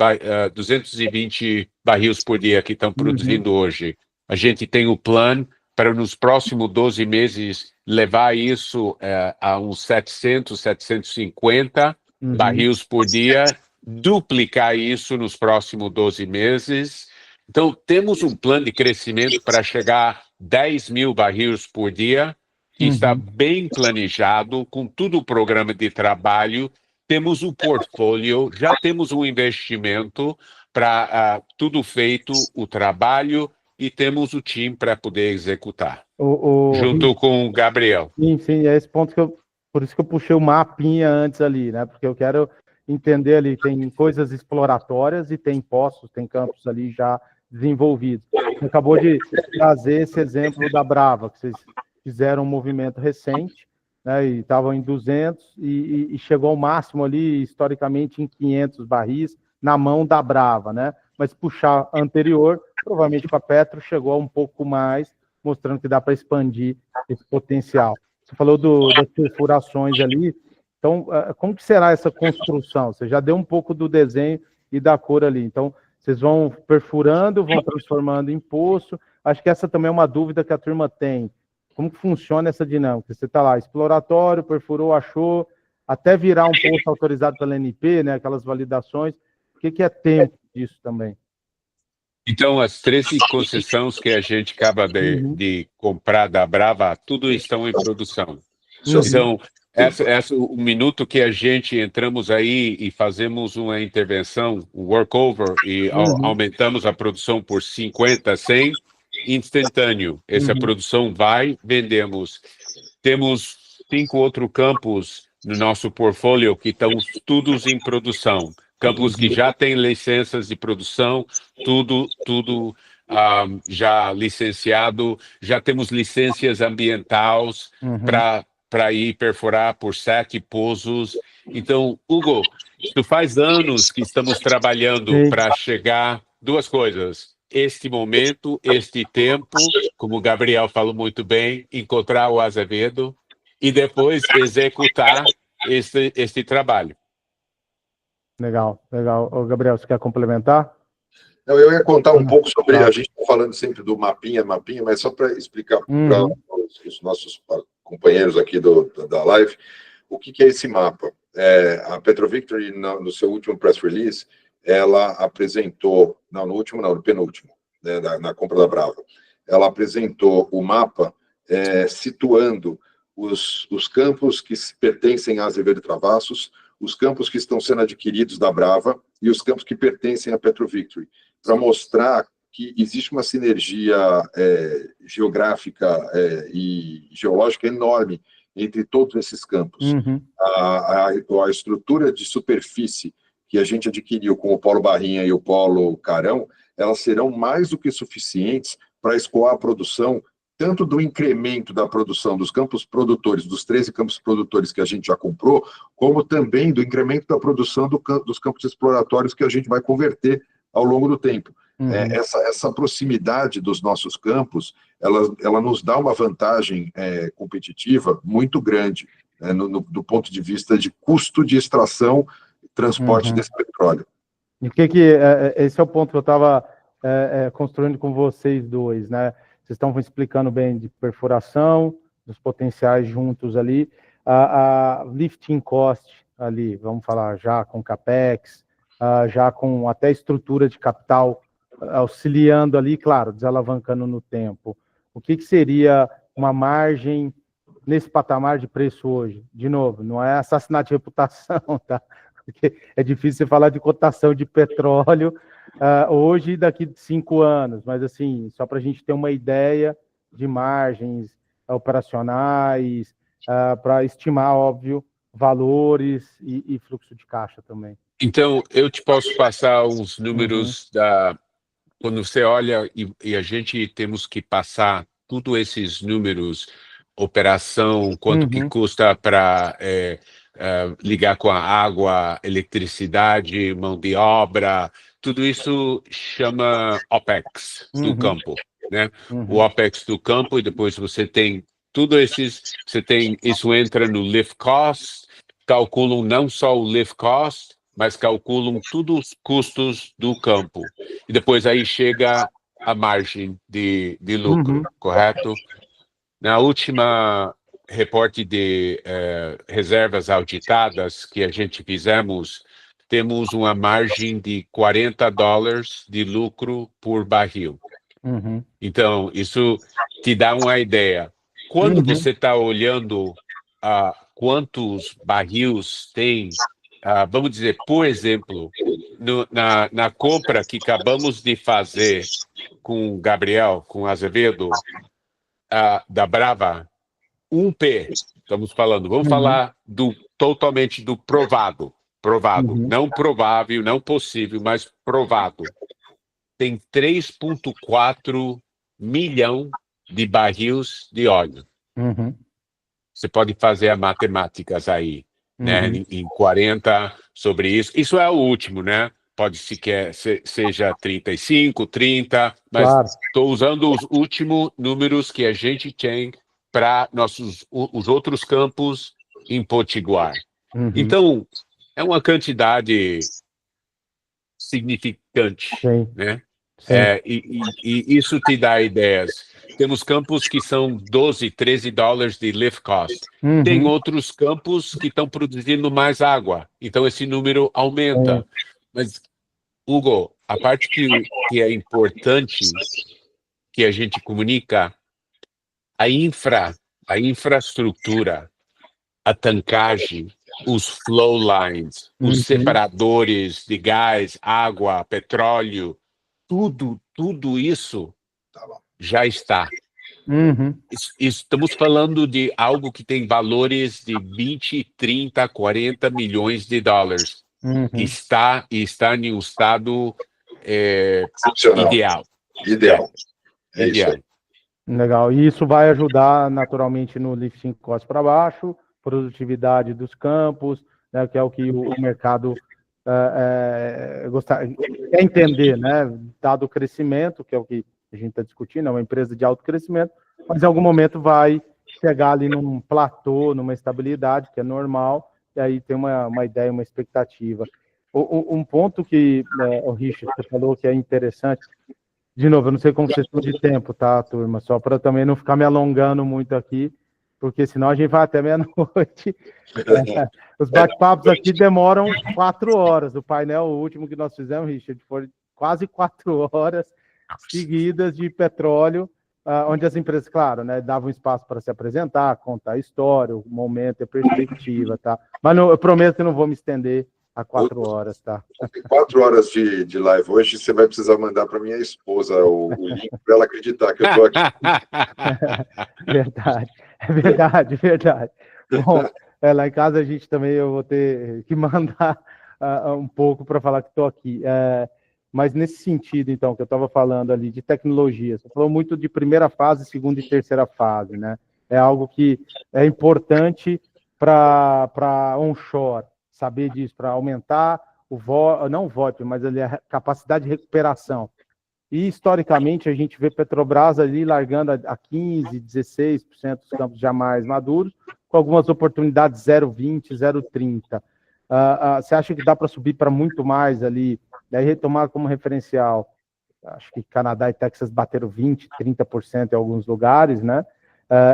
barris por dia que estão produzindo hoje. A gente tem o plano para, nos próximos 12 meses, levar isso a uns 700, 750 barris por dia, duplicar isso nos próximos 12 meses. Então, temos um plano de crescimento para chegar a 10.000 barris por dia, que está bem planejado, com todo o programa de trabalho. Temos um portfólio, já temos um investimento para tudo feito, o trabalho, e temos o time para poder executar, junto com o Gabriel. Sim, é esse ponto por isso que eu puxei o mapinha antes ali, né? Porque eu quero entender ali, tem coisas exploratórias e tem poços, tem campos ali já desenvolvidos. Você acabou de trazer esse exemplo da Brava, que vocês fizeram um movimento recente, né, e estavam em 200 e chegou ao máximo ali, historicamente, em 500 barris na mão da Brava, né? Mas puxar anterior, provavelmente com a Petro, chegou a um pouco mais, mostrando que dá para expandir esse potencial. Você falou das perfurações ali, então, como que será essa construção? Você já deu um pouco do desenho e da cor ali, então, vocês vão perfurando, vão transformando em poço. Acho que essa também é uma dúvida que a turma tem. Como que funciona essa dinâmica? Você está lá, exploratório, perfurou, achou, até virar um poço autorizado pela ANP, né, aquelas validações. O que é tempo disso também? Então, as 13 concessões que a gente acaba de comprar da Brava, tudo estão em produção. Então, O minuto que a gente entramos aí e fazemos uma intervenção, um workover, e aumentamos a produção por 50, 100, instantâneo. Essa produção vai, vendemos. Temos 5 outros campos no nosso portfólio que estão todos em produção. Campos que já têm licenças de produção, tudo já licenciado, já temos licenças ambientais para ir perfurar por 7 pozos. Então, Hugo, isso faz anos que estamos trabalhando para chegar duas coisas. Este momento, este tempo, como o Gabriel falou muito bem, encontrar o Azevedo e depois executar este trabalho. Legal. Ô, Gabriel, você quer complementar? Eu ia contar um pouco sobre, a gente está falando sempre do mapinha, mas só para explicar para os nossos companheiros aqui da live, o que é esse mapa. A PetroVictory, no seu último press release, ela apresentou, no penúltimo, né, na compra da Brava, ela apresentou o mapa situando os campos que pertencem a Azevedo e Travassos, os campos que estão sendo adquiridos da Brava e os campos que pertencem à PetroVictory, para mostrar que existe uma sinergia geográfica e geológica enorme entre todos esses campos. A estrutura de superfície que a gente adquiriu com o Polo Barrinha e o Polo Carão, elas serão mais do que suficientes para escoar a produção, tanto do incremento da produção dos campos produtores, dos 13 campos produtores que a gente já comprou, como também do incremento da produção dos campos exploratórios que a gente vai converter ao longo do tempo. Essa proximidade dos nossos campos, ela nos dá uma vantagem competitiva muito grande, do ponto de vista de custo de extração e transporte desse petróleo. E esse é o ponto que eu estava construindo com vocês dois, né? Vocês estão explicando bem de perfuração, dos potenciais juntos ali, a lifting cost ali, vamos falar já com CAPEX, já com até estrutura de capital auxiliando ali, claro, desalavancando no tempo. O que seria uma margem nesse patamar de preço hoje? De novo, não é assassinato de reputação, tá? Porque é difícil você falar de cotação de petróleo hoje e daqui de 5 anos, mas assim, só para a gente ter uma ideia de margens operacionais, para estimar, óbvio, valores e fluxo de caixa também. Então, eu te posso passar os números quando você olha e a gente temos que passar todos esses números, operação, quanto que custa para ligar com a água, eletricidade, mão de obra, tudo isso chama OPEX do campo, né? O OPEX do campo, e depois você tem tudo isso entra no lift cost, calculam não só o lift cost, mas calculam todos os custos do campo. E depois aí chega a margem de lucro, correto? Na última reporte de reservas auditadas que a gente fizemos, temos uma margem de $40 de lucro por barril. Então, isso te dá uma ideia. Quando você está olhando quantos barris tem, vamos dizer, por exemplo, na compra que acabamos de fazer com o Gabriel, com o Azevedo, da Brava, 1P, estamos falando, vamos falar totalmente do provado, não provável, não possível, mas provado. Tem 3,4 milhão de barris de óleo. Você pode fazer as matemáticas aí, né? Em 40 sobre isso. Isso é o último, né? Pode seja 35, 30, mas estou usando os últimos números que a gente tem para os outros campos em Potiguar. Então, é uma quantidade significante, né? E isso te dá ideias. Temos campos que são $12, $13 de lift cost. Tem outros campos que estão produzindo mais água. Então, esse número aumenta. Mas, Hugo, a parte que é importante que a gente comunica, a infraestrutura a tankagem, os flow lines, os separadores de gás, água, petróleo, tudo isso já está. Estamos falando de algo que tem valores de 20, 30, 40 milhões de dólares. Está em um estado ideal. Ideal. É ideal. isso aí. Legal. E isso vai ajudar naturalmente no lifting cost para baixo, produtividade dos campos, né, que é o que o mercado quer entender, né? Dado o crescimento, que é o que a gente está discutindo, é uma empresa de alto crescimento, mas em algum momento vai chegar ali num platô, numa estabilidade, que é normal, e aí tem uma ideia, uma expectativa. Um ponto que o Richard, você falou que é interessante, de novo, eu não sei como vocês estão de tempo, tá, turma? Só para também não ficar me alongando muito aqui, porque senão a gente vai até meia-noite. Os bate-papos aqui demoram 4 horas. O painel o último que nós fizemos, Richard, foi quase 4 horas seguidas de petróleo, onde as empresas, claro, né, davam espaço para se apresentar, contar a história, o momento, a perspectiva, tá? Mas eu prometo que não vou me estender a 4 horas, tá? 4 horas de live hoje, você vai precisar mandar para minha esposa o link para ela acreditar que eu estou aqui. Verdade. Bom, lá em casa a gente também, eu vou ter que mandar um pouco para falar que estou aqui. Mas nesse sentido, então, que eu estava falando ali de tecnologia, você falou muito de primeira fase, segunda e terceira fase, né? É algo que é importante para onshore, saber disso, para aumentar não o VoIP, mas ali a capacidade de recuperação. E, historicamente, a gente vê Petrobras ali largando a 15%, 16% dos campos já mais maduros, com algumas oportunidades 0,20%, 0,30%. Você acha que dá para subir para muito mais ali, daí retomar como referencial? Acho que Canadá e Texas bateram 20%, 30% em alguns lugares, né?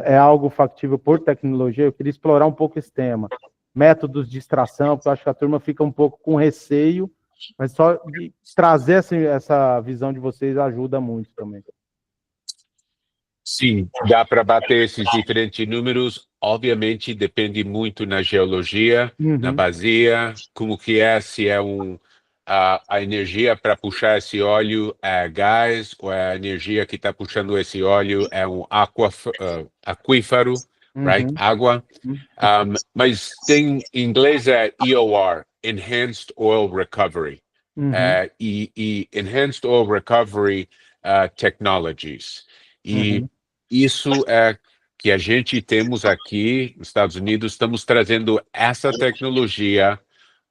É algo factível por tecnologia. Eu queria explorar um pouco esse tema. Métodos de extração, porque eu acho que a turma fica um pouco com receio, mas só de trazer essa visão de vocês ajuda muito também. Sim, dá para bater esses diferentes números. Obviamente, depende muito na geologia, na bacia, como que é, se é a energia para puxar esse óleo é gás, ou a energia que está puxando esse óleo é um aquífero, right? Água. Mas em inglês é EOR, Enhanced Oil Recovery. E Enhanced Oil Recovery Technologies. E isso é que a gente temos aqui nos Estados Unidos, estamos trazendo essa tecnologia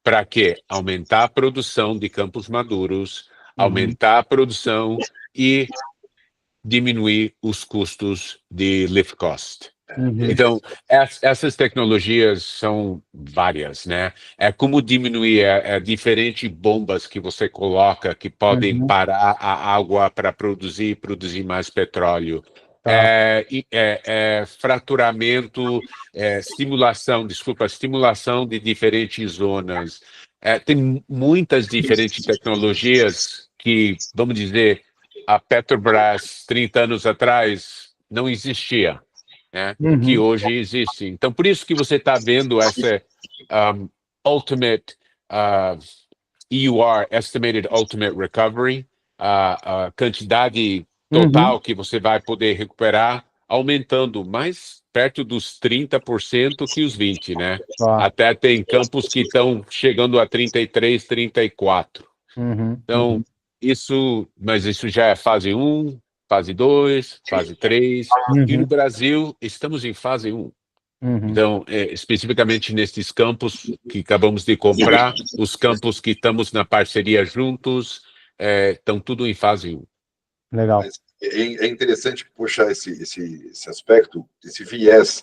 para quê? Aumentar a produção de campos maduros, aumentar a produção e diminuir os custos de lift cost. Então, essas tecnologias são várias, né? É como diminuir diferentes bombas que você coloca que podem parar a água para produzir mais petróleo. Fraturamento, estimulação de diferentes zonas. Tem muitas diferentes tecnologias que, vamos dizer, a Petrobras, 30 anos atrás, não existia, né? Que hoje existe. Então, por isso que você está vendo essa Ultimate EUR, Estimated Ultimate Recovery, a quantidade total que você vai poder recuperar, aumentando mais perto dos 30% que os 20%, né? Até tem campos que estão chegando a 33%, 34%. Então, mas isso já é fase 1, fase 2, fase 3, e no Brasil estamos em fase 1. Então, especificamente nesses campos que acabamos de comprar, os campos que estamos na parceria juntos, estão tudo em fase 1. Legal. Mas é interessante puxar esse aspecto, esse viés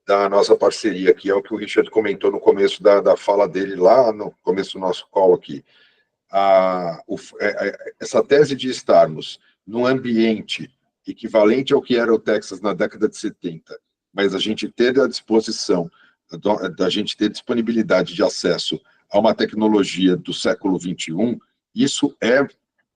da nossa parceria, que é o que o Richard comentou no começo da fala dele, lá no começo do nosso call aqui. Essa tese de estarmos num ambiente equivalente ao que era o Texas na década de 70, mas a gente ter a disposição, da gente ter disponibilidade de acesso a uma tecnologia do século XXI, isso é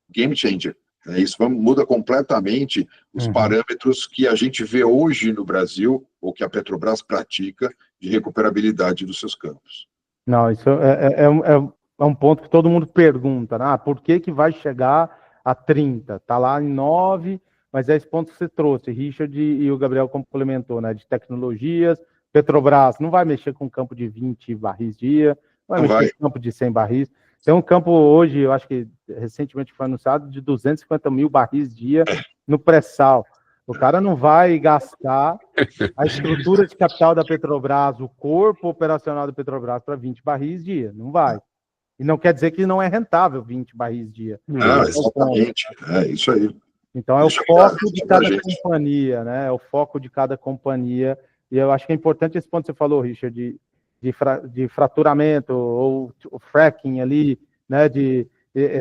game changer. Isso muda completamente os parâmetros que a gente vê hoje no Brasil, ou que a Petrobras pratica, de recuperabilidade dos seus campos. Não, isso é um ponto que todo mundo pergunta, né? Por que vai chegar a 30? Está lá em 9, mas é esse ponto que você trouxe, Richard e o Gabriel complementou, né? De tecnologias, Petrobras não vai mexer com um campo de 20 barris dia, vai mexer com um campo de 100 barris. Tem um campo hoje, eu acho que recentemente foi anunciado, de 250 mil barris dia no pré-sal. O cara não vai gastar a estrutura de capital da Petrobras, o corpo operacional da Petrobras para 20 barris dia. Não vai. E não quer dizer que não é rentável 20 barris dia. Não, exatamente. É isso aí. Então é o foco de cada companhia, né? É o foco de cada companhia. E eu acho que é importante esse ponto que você falou, Richard, de fraturamento ou fracking ali, né? De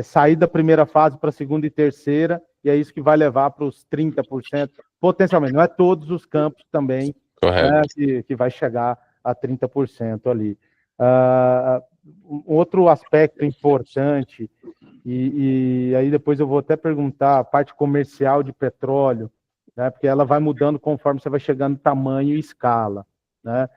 sair da primeira fase para a segunda e terceira, e é isso que vai levar para os 30%, potencialmente. Não é todos os campos também, né, que vai chegar a 30% ali. Outro aspecto importante, e aí depois eu vou até perguntar a parte comercial de petróleo, né, porque ela vai mudando conforme você vai chegando em tamanho e escala, né?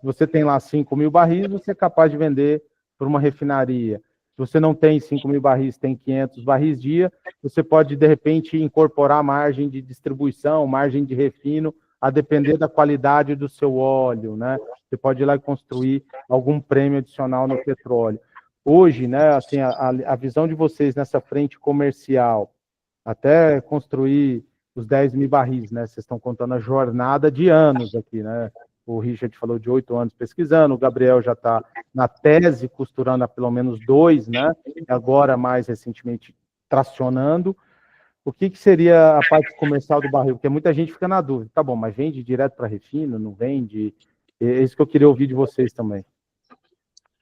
Se você tem lá 5 mil barris, você é capaz de vender para uma refinaria. Se você não tem 5 mil barris, tem 500 barris dia, você pode, de repente, incorporar margem de distribuição, margem de refino, a depender da qualidade do seu óleo, né? Você pode ir lá e construir algum prêmio adicional no petróleo. Hoje, né, assim, a visão de vocês nessa frente comercial, até construir os 10 mil barris, né? Vocês estão contando a jornada de anos aqui, né? O Richard falou de 8 anos pesquisando, o Gabriel já está na tese costurando há pelo menos 2, né? Agora, mais recentemente, tracionando. O que seria a parte comercial do barril? Porque muita gente fica na dúvida. Tá bom, mas vende direto para refino? Não vende? É isso que eu queria ouvir de vocês também.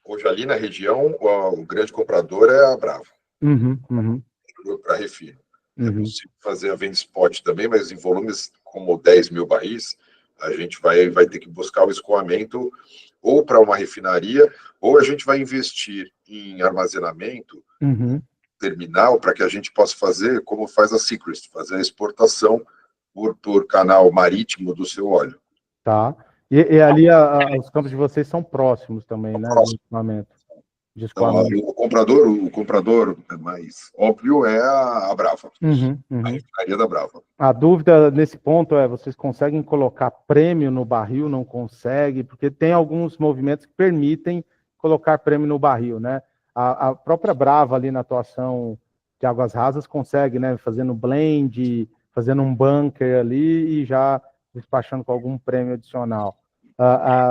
Hoje, ali na região, o grande comprador é a Brava. Para refino. É possível fazer a venda spot também, mas em volumes como 10 mil barris, a gente vai ter que buscar o escoamento ou para uma refinaria, ou a gente vai investir em armazenamento terminal para que a gente possa fazer como faz a Seacrest, fazer a exportação por canal marítimo do seu óleo. Tá. E ali os campos de vocês são próximos também, né? Do escoamento. Então, o comprador mais óbvio é a Brava, a refinaria da Brava. A dúvida nesse ponto é, vocês conseguem colocar prêmio no barril? Não consegue? Porque tem alguns movimentos que permitem colocar prêmio no barril, né? A própria Brava ali na atuação de Águas Rasas consegue, né? Fazendo blend, fazendo um bunker ali e já despachando com algum prêmio adicional.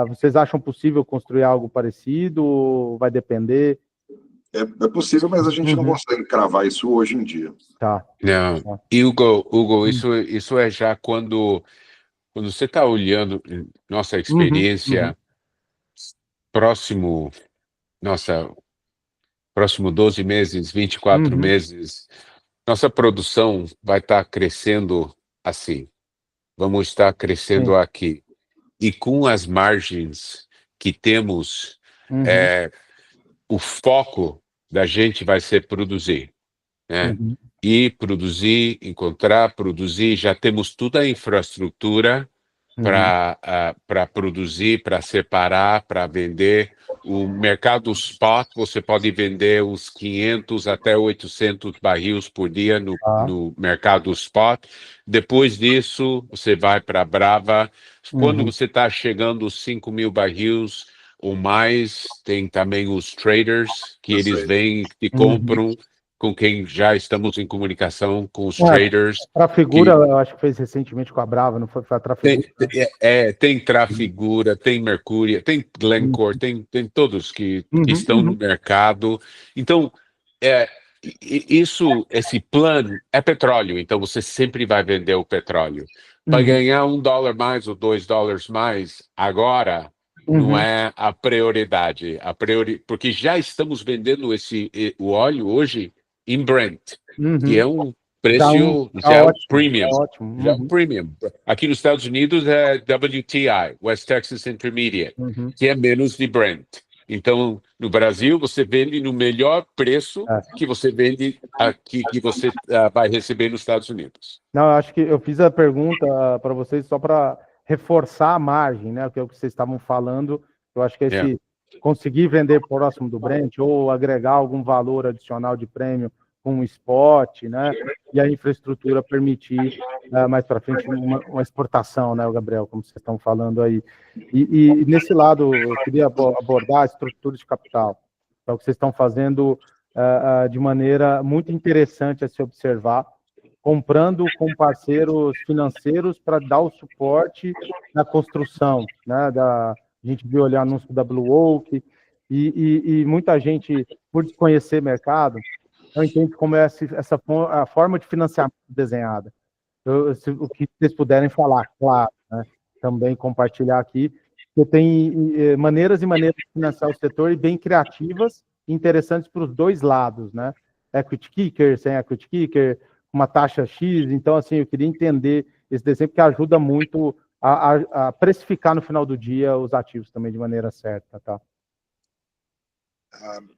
Vocês acham possível construir algo parecido ou vai depender? É possível, mas a gente não consegue cravar isso hoje em dia. Tá. Não. Hugo, isso é já quando você está olhando nossa experiência próximo 12 meses, 24 meses, nossa produção vai estar crescendo assim. Vamos estar crescendo aqui. E com as margens que temos, o foco da gente vai ser produzir, né? E produzir, encontrar, produzir, já temos toda a infraestrutura para produzir, para separar, para vender. O mercado spot, você pode vender os 500 até 800 barris por dia no mercado spot. Depois disso, você vai para a Brava. Quando você está chegando aos 5 mil barris ou mais, tem também os traders, que eles vêm e compram, com quem já estamos em comunicação com os traders. Trafigura, eu acho que fez recentemente com a Brava, não foi a Trafigura? Tem Trafigura, tem Mercúria, tem Glencore, tem todos que estão no mercado. Então, esse plano é petróleo, então você sempre vai vender o petróleo. Para ganhar $1 mais ou $2 mais, agora não é a prioridade. Porque já estamos vendendo o óleo hoje em Brent, que é um preço premium. Já premium. Aqui nos Estados Unidos é WTI, West Texas Intermediate, que é menos de Brent. Então, no Brasil, você vende no melhor preço que você vende aqui, que você vai receber nos Estados Unidos. Não, eu acho que eu fiz a pergunta para vocês só para reforçar a margem, né? Que é o que vocês estavam falando. Eu acho que esse conseguir vender próximo do Brent ou agregar algum valor adicional de prêmio com um spot, né? E a infraestrutura permitir mais para frente uma exportação, né, o Gabriel, como vocês estão falando aí. E nesse lado, eu queria abordar a estrutura de capital. É o que vocês estão fazendo de maneira muito interessante a se observar, comprando com parceiros financeiros para dar o suporte na construção, né? A gente viu ali o anúncio da Blue Oak, e muita gente, por desconhecer mercado, não entende como é a forma de financiamento desenhada. O que vocês puderem falar, claro, né? Também compartilhar aqui, porque tem maneiras e maneiras de financiar o setor e bem criativas e interessantes para os dois lados, né? Equity kicker, sem equity kicker, uma taxa X. Então, assim, eu queria entender esse desenho, porque ajuda muito a precificar no final do dia os ativos também de maneira certa, tá?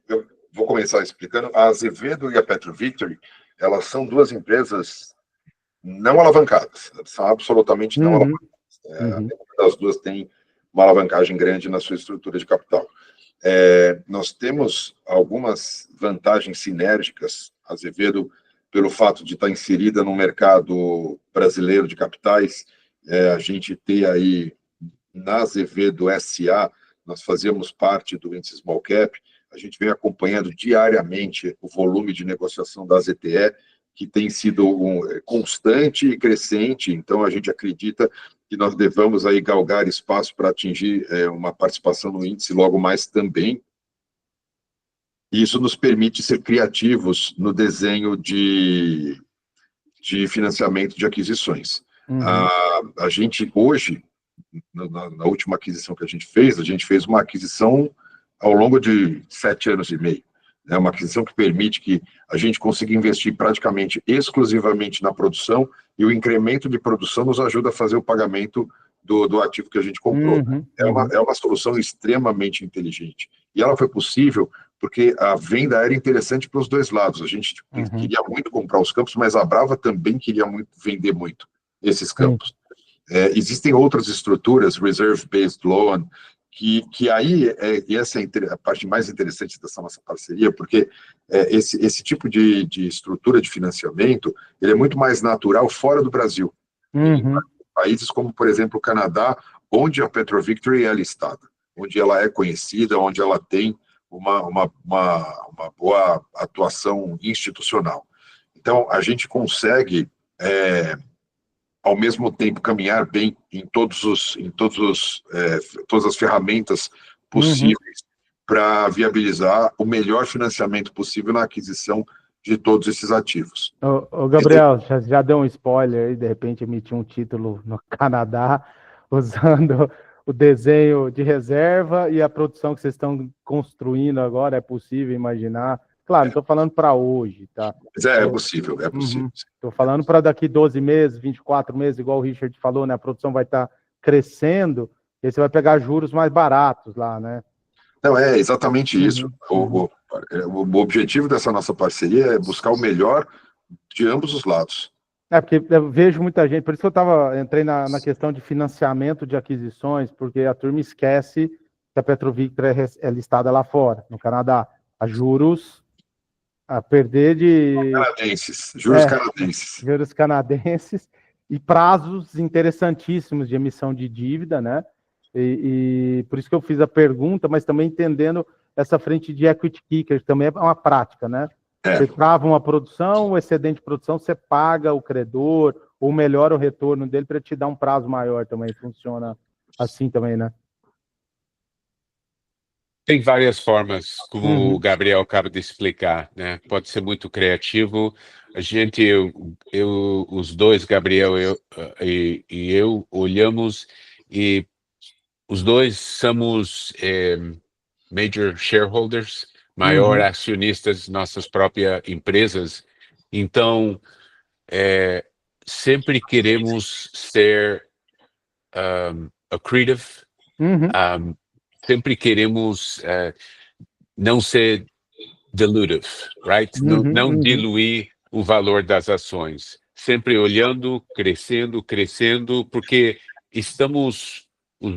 Eu vou começar explicando. A Azevedo e a Petro Victory, elas são duas empresas não alavancadas, são absolutamente não alavancadas. As duas têm uma alavancagem grande na sua estrutura de capital. Nós temos algumas vantagens sinérgicas. A Azevedo, pelo fato de estar inserida no mercado brasileiro de capitais, a gente tem aí, na Azevedo SA, nós fazemos parte do índice Small Cap, a gente vem acompanhando diariamente o volume de negociação da ZTE, que tem sido constante e crescente, então a gente acredita que nós devamos aí galgar espaço para atingir uma participação no índice logo mais também. E isso nos permite ser criativos no desenho de financiamento de aquisições. A gente hoje, na última aquisição que a gente fez uma aquisição ao longo de 7 anos e meio. É uma aquisição que permite que a gente consiga investir praticamente exclusivamente na produção, e o incremento de produção nos ajuda a fazer o pagamento do ativo que a gente comprou. É uma solução extremamente inteligente. E ela foi possível porque a venda era interessante para os dois lados. A gente queria muito comprar os campos, mas a Brava também queria muito vender muito esses campos. Existem outras estruturas, Reserve-Based Loan, que aí, essa é a parte mais interessante dessa nossa parceria, porque esse tipo de estrutura de financiamento, ele é muito mais natural fora do Brasil. Em países como, por exemplo, o Canadá, onde a Petro Victory é listada, onde ela é conhecida, onde ela tem uma boa atuação institucional. Então, a gente consegue ao mesmo tempo caminhar bem em todas as ferramentas possíveis para viabilizar o melhor financiamento possível na aquisição de todos esses ativos. Ô Gabriel, já deu um spoiler aí, de repente emitiu um título no Canadá, usando o desenho de reserva e a produção que vocês estão construindo agora, é possível imaginar? Claro, não estou falando para hoje, tá? Mas é possível, é possível. Estou falando para daqui 12 meses, 24 meses, igual o Richard falou, né? A produção vai estar crescendo, e aí você vai pegar juros mais baratos lá, né? Não, é exatamente isso. O objetivo dessa nossa parceria é buscar o melhor de ambos os lados. Porque eu vejo muita gente, por isso que entrei na questão de financiamento de aquisições, porque a turma esquece que a Petro Victory é listada lá fora, no Canadá, a juros a perder de... Juros canadenses e prazos interessantíssimos de emissão de dívida, né? E por isso que eu fiz a pergunta, mas também entendendo essa frente de equity kicker, que também é uma prática, né? Você trava uma produção, o excedente de produção, você paga o credor, ou melhora o retorno dele para te dar um prazo maior também. Funciona assim também, né? Tem várias formas, como o Gabriel acaba de explicar, né? Pode ser muito criativo. A gente, os dois, Gabriel e eu, olhamos e os dois somos major shareholders, maior acionistas de nossas próprias empresas. Então, sempre queremos ser accretive, sempre queremos não ser dilutive, right? Não diluir o valor das ações. Sempre olhando, crescendo, porque os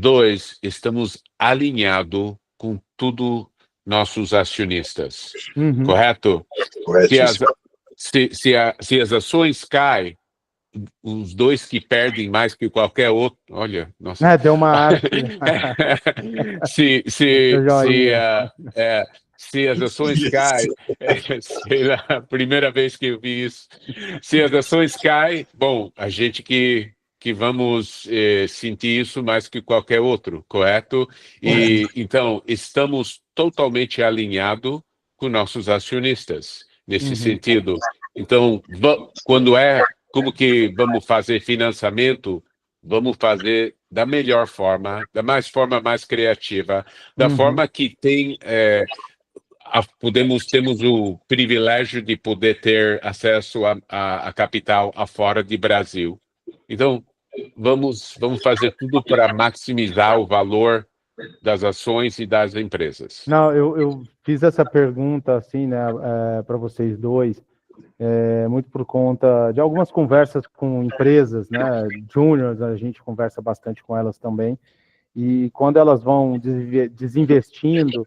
dois estamos alinhados com tudo nossos acionistas, correto? Corretíssimo. Se as ações caem, os dois que perdem mais que qualquer outro, olha, nossa. Deu uma arte. Se as ações caem, sei lá, a primeira vez que eu vi isso, se as ações caem, bom, a gente que vamos sentir isso mais que qualquer outro, correto? E então estamos totalmente alinhados com nossos acionistas nesse sentido. Então, como que vamos fazer financiamento? Vamos fazer da melhor forma, forma mais criativa, da forma que tem temos o privilégio de poder ter acesso a capital afora de Brasil. Então, vamos fazer tudo para maximizar o valor das ações e das empresas. Não, eu fiz essa pergunta assim, né, para vocês dois, muito por conta de algumas conversas com empresas, né, júniors, a gente conversa bastante com elas também, e quando elas vão desinvestindo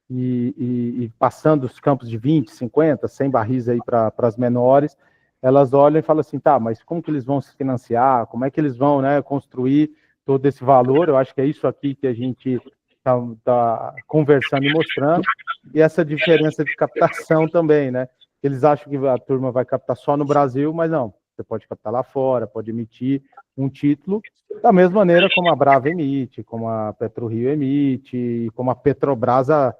e passando os campos de 20, 50, 100 barris aí para as menores, elas olham e falam assim, tá, mas como que eles vão se financiar? Como é que eles vão, né, construir todo esse valor? Eu acho que é isso aqui que a gente tá conversando e mostrando, e essa diferença de captação também, né? Eles acham que a turma vai captar só no Brasil, mas não, você pode captar lá fora, pode emitir um título, da mesma maneira como a Brava emite, como a PetroRio emite, como a Petrobras há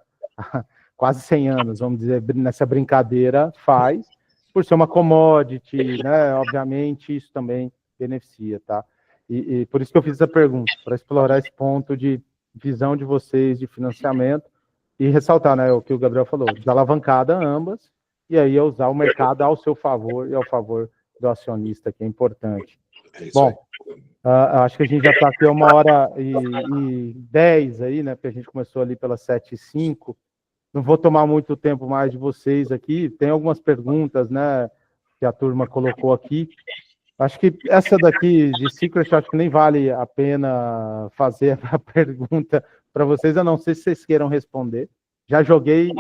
quase 100 anos, vamos dizer, nessa brincadeira faz, por ser uma commodity, né? Obviamente, isso também beneficia, tá? E por isso que eu fiz essa pergunta, para explorar esse ponto de visão de vocês de financiamento e ressaltar, né, o que o Gabriel falou, de alavancada ambas, e aí usar o mercado ao seu favor e ao favor do acionista, que é importante. Bom, acho que a gente já está aqui 1h10 aí, né, porque a gente começou ali pelas 7h05. Não vou tomar muito tempo mais de vocês aqui, tem algumas perguntas, né, que a turma colocou aqui. Acho que essa daqui de Secret, acho que nem vale a pena fazer a pergunta para vocês, a não ser se vocês queiram responder. Já joguei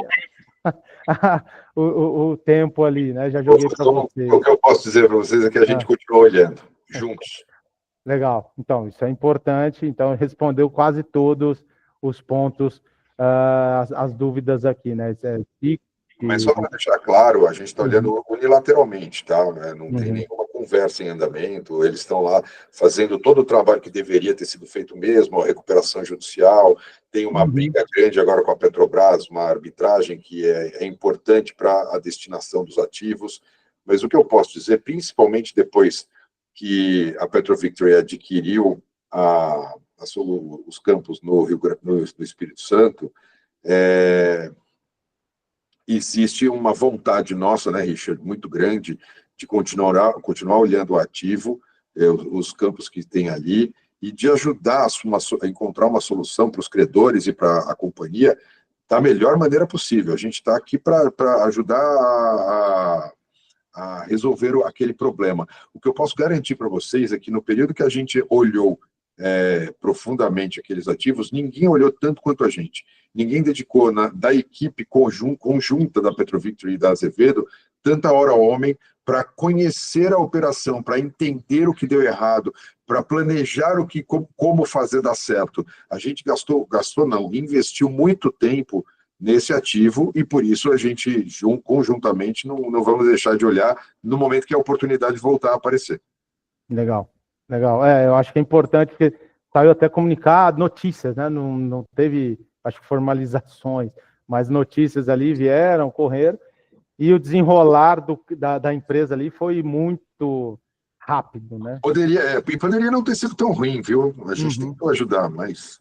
o tempo ali, né? Já joguei para vocês. O que eu posso dizer para vocês é que a gente continua olhando, juntos. Legal. Então, isso é importante. Então, respondeu quase todos os pontos, as dúvidas aqui, né? Mas só para deixar claro, a gente está olhando unilateralmente, tá? Não tem nenhuma conversa em andamento, eles estão lá fazendo todo o trabalho que deveria ter sido feito mesmo, a recuperação judicial, tem uma briga grande agora com a Petrobras, uma arbitragem que é importante para a destinação dos ativos, mas o que eu posso dizer, principalmente depois que a PetroVictory adquiriu os campos no Espírito Santo, existe uma vontade nossa, né, Richard, muito grande, de continuar olhando o ativo, os campos que tem ali, e de ajudar a encontrar uma solução para os credores e para a companhia da melhor maneira possível. A gente está aqui para ajudar a resolver aquele problema. O que eu posso garantir para vocês é que no período que a gente olhou profundamente aqueles ativos, ninguém olhou tanto quanto a gente. Ninguém dedicou da equipe conjunta da PetroVictory e da Azevedo tanta hora homem para conhecer a operação, para entender o que deu errado, para planejar como fazer dar certo. A gente investiu muito tempo nesse ativo e por isso a gente conjuntamente não vamos deixar de olhar no momento que a oportunidade voltar a aparecer. Legal. Eu acho que é importante, porque saiu até comunicado, notícias, né? Não teve, acho que formalizações, mas notícias ali vieram, correram, e o desenrolar da empresa ali foi muito rápido, né? Poderia não ter sido tão ruim, viu? A gente tentou ajudar, mas...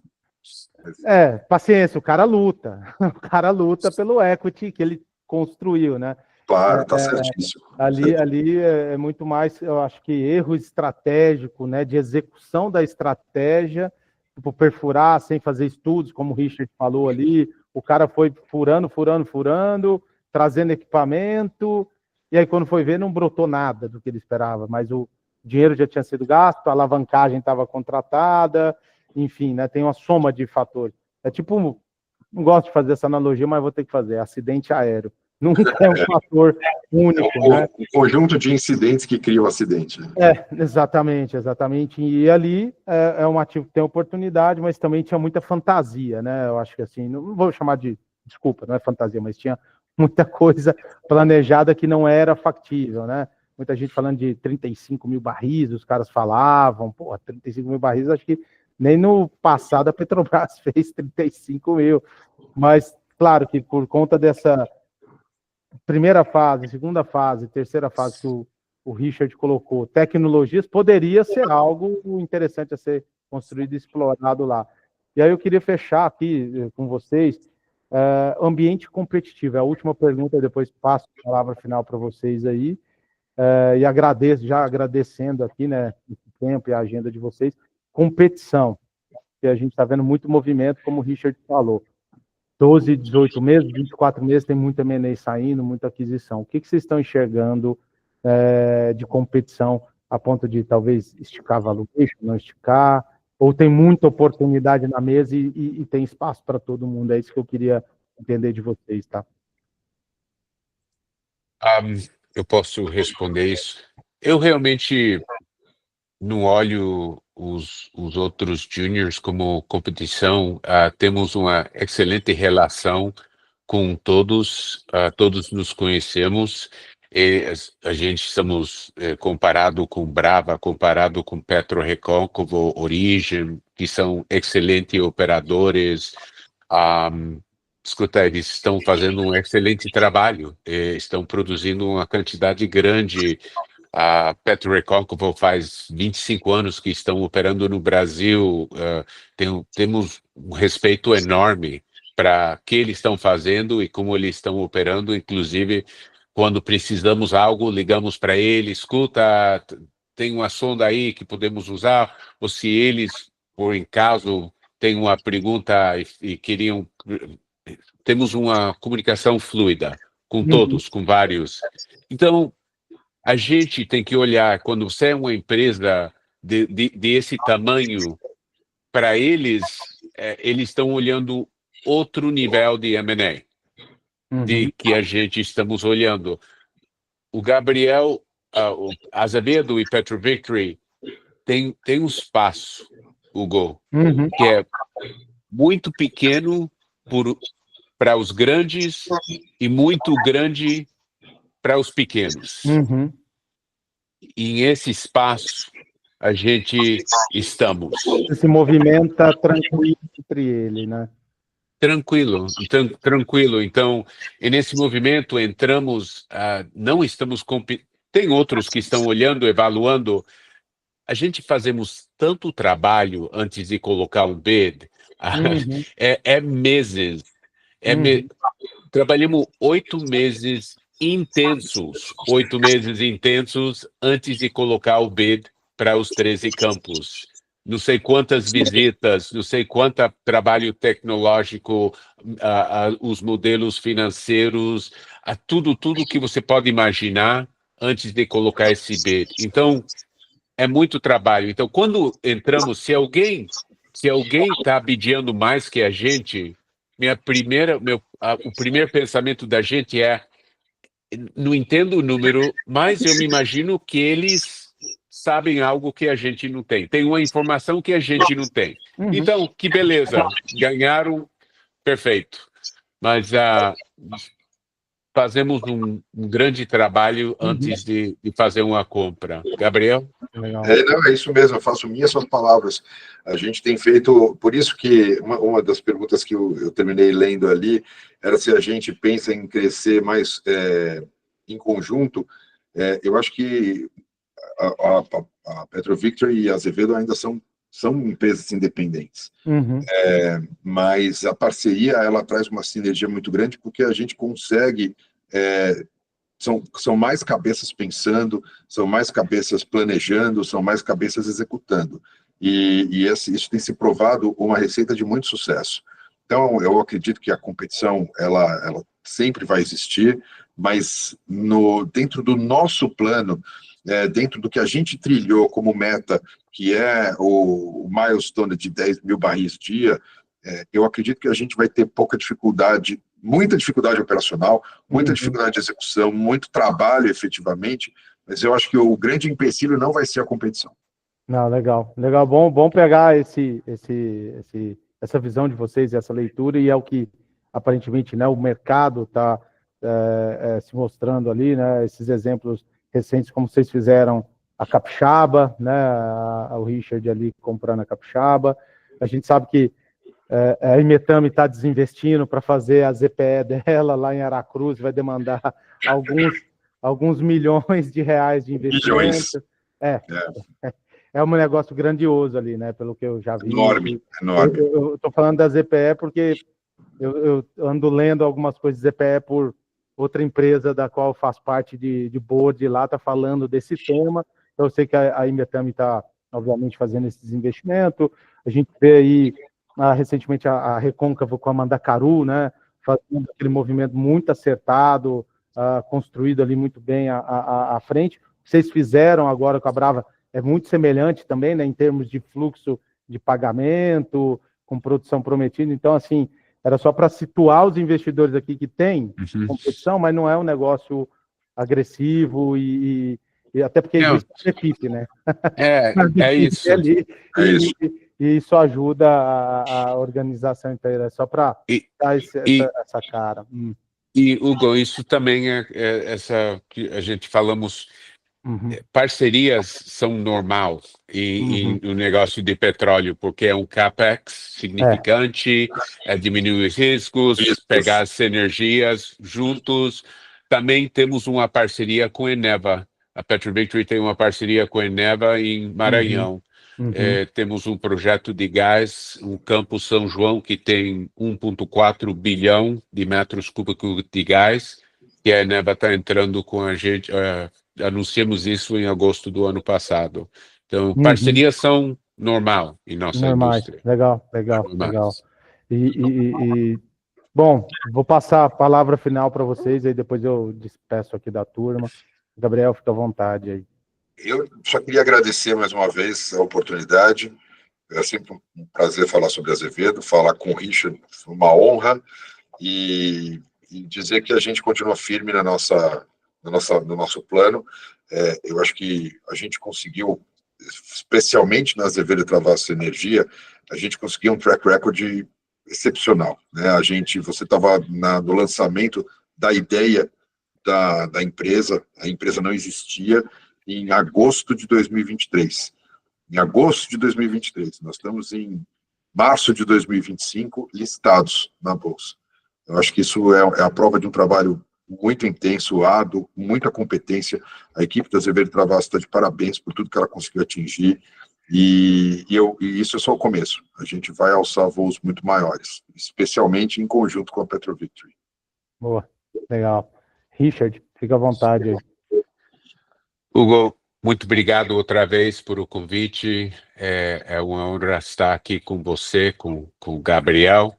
Paciência, o cara luta pelo equity que ele construiu, né? Claro, está certíssimo. Ali é muito mais, eu acho que erro estratégico, né, de execução da estratégia, tipo, perfurar sem fazer estudos, como o Richard falou ali. O cara foi furando, trazendo equipamento, e aí quando foi ver não brotou nada do que ele esperava, mas o dinheiro já tinha sido gasto, a alavancagem estava contratada, enfim, né, tem uma soma de fatores. É tipo, não gosto de fazer essa analogia, mas vou ter que fazer, acidente aéreo. Nunca é um fator único, né? O conjunto de incidentes que cria o acidente. Né? Exatamente. E ali é um ativo que tem oportunidade, mas também tinha muita fantasia, né? Eu acho que assim, não vou chamar de, desculpa, não é fantasia, mas tinha muita coisa planejada que não era factível, né? Muita gente falando de 35 mil barris, os caras falavam, pô, 35 mil barris, acho que nem no passado a Petrobras fez 35 mil, mas claro que por conta dessa primeira fase, segunda fase, terceira fase que o Richard colocou, tecnologias, poderia ser algo interessante a ser construído e explorado lá. E aí eu queria fechar aqui com vocês, ambiente competitivo, é a última pergunta, depois passo a palavra final para vocês aí, e agradeço, já agradecendo aqui, né, o tempo e a agenda de vocês, competição, que a gente está vendo muito movimento, como o Richard falou, 12, 18 meses, 24 meses, tem muita M&A saindo, muita aquisição. O que vocês estão enxergando de competição a ponto de talvez esticar valuation, não esticar, ou tem muita oportunidade na mesa e tem espaço para todo mundo? É isso que eu queria entender de vocês, tá? Eu posso responder isso. Eu realmente não olho os outros juniors como competição. Temos uma excelente relação com todos, todos nos conhecemos. E a gente estamos comparado com Brava, comparado com PetroRecôncavo, Origem, que são excelentes operadores. Escuta, eles estão fazendo um excelente trabalho, estão produzindo uma quantidade grande. A PetroRecôncavo faz 25 anos que estão operando no Brasil. Temos um respeito enorme para o que eles estão fazendo e como eles estão operando. Inclusive, quando precisamos algo, ligamos para eles, escuta, tem uma sonda aí que podemos usar, ou se eles, por em caso, têm uma pergunta e queriam... Temos uma comunicação fluida com todos, com vários. Então, a gente tem que olhar, quando você é uma empresa desse tamanho, para eles, eles estão olhando outro nível de M&A, de que a gente estamos olhando. O Gabriel, o Azevedo e PetroVictory tem um espaço, Hugo, que é muito pequeno para os grandes e muito grande para os pequenos. E nesse espaço a gente estamos. Se movimenta tranquilo entre ele, né? Tranquilo. Então, nesse movimento entramos, não estamos... Tem outros que estão olhando, evaluando. A gente fazemos tanto trabalho antes de colocar um bid, meses. Trabalhamos 8 meses intensos antes de colocar o bid para os 13 campos. Não sei quantas visitas, não sei quanto trabalho tecnológico, os modelos financeiros, tudo que você pode imaginar antes de colocar esse bid. Então, é muito trabalho. Então, quando entramos, se alguém está bidiando mais que a gente, o primeiro pensamento da gente não entendo o número, mas eu me imagino que eles sabem algo que a gente não tem. Tem uma informação que a gente não tem. Então, que beleza. Ganharam, perfeito. Mas fazemos um grande trabalho antes de fazer uma compra. Gabriel? Não, é isso mesmo, eu faço minhas suas palavras. A gente tem feito, por isso que uma das perguntas que eu terminei lendo ali era se a gente pensa em crescer mais em conjunto. Eu acho que a PetroVictory e a Azevedo ainda são empresas independentes. Mas a parceria, ela traz uma sinergia muito grande, porque a gente consegue... São mais cabeças pensando, são mais cabeças planejando, são mais cabeças executando. e isso tem se provado uma receita de muito sucesso. Então, eu acredito que a competição, ela sempre vai existir, mas dentro do nosso plano, dentro do que a gente trilhou como meta, que é o milestone de 10 mil barris dia, eu acredito que a gente vai ter pouca dificuldade, muita dificuldade operacional, muita dificuldade de execução, muito trabalho efetivamente, mas eu acho que o grande empecilho não vai ser a competição. Não, legal, legal, bom pegar essa visão de vocês, essa leitura, e é o que aparentemente, né, o mercado está se mostrando ali, né, esses exemplos recentes, como vocês fizeram a Capixaba, né, o Richard ali comprando a Capixaba. A gente sabe que a Imetame está desinvestindo para fazer a ZPE dela lá em Aracruz, vai demandar alguns milhões de reais de investimento. É um negócio grandioso ali, né? Pelo que eu já vi. Enorme. Eu estou falando da ZPE porque eu ando lendo algumas coisas de ZPE por outra empresa da qual eu faço parte de board lá, está falando desse tema. Eu sei que a Imetame está, obviamente, fazendo esse desinvestimento. A gente vê aí, recentemente, a Recôncavo com a Mandacaru, né? Fazendo aquele movimento muito acertado, construído ali muito bem à frente. Vocês fizeram agora com a Brava, é muito semelhante também, né, em termos de fluxo de pagamento, com produção prometida. Então, assim, era só para situar os investidores aqui que tem competição, mas não é um negócio agressivo e até porque existe a CPIP, né? É isso. Ali, e isso ajuda a organização inteira, só para dar essa cara. E, Hugo, isso também é essa que a gente falamos. Parcerias são normais no negócio de petróleo, porque é um capex significante, diminuir os riscos, pegar as sinergias juntos. Também temos uma parceria com a Eneva. A PetroVictory tem uma parceria com a Eneva em Maranhão. Temos um projeto de gás, um campo São João, que tem 1,4 bilhão de metros cúbicos de gás, que a Eneva está entrando com a gente. Anunciamos isso em agosto do ano passado. Então, parcerias são normal em nossa indústria. Legal. Bom, vou passar a palavra final para vocês, aí depois eu despeço aqui da turma. Gabriel, fica à vontade aí. Eu só queria agradecer mais uma vez a oportunidade. É sempre um prazer falar sobre Azevedo, falar com o Richard, uma honra, e dizer que a gente continua firme no nosso plano. Eu acho que a gente conseguiu, especialmente na Azevedo Travassos Energia, a gente conseguiu um track record excepcional, né? Você estava no lançamento da ideia da empresa, a empresa não existia em agosto de 2023. Em agosto de 2023, nós estamos em março de 2025 listados na Bolsa. Eu acho que isso é a prova de um trabalho muito intenso, árduo, muita competência. A equipe da Azevedo Travassos está de parabéns por tudo que ela conseguiu atingir, e isso é só o começo. A gente vai alçar voos muito maiores, especialmente em conjunto com a PetroVictory. Boa, legal. Richard, fica à vontade aí. Hugo, muito obrigado outra vez por o convite. É uma honra estar aqui com você, com o Gabriel,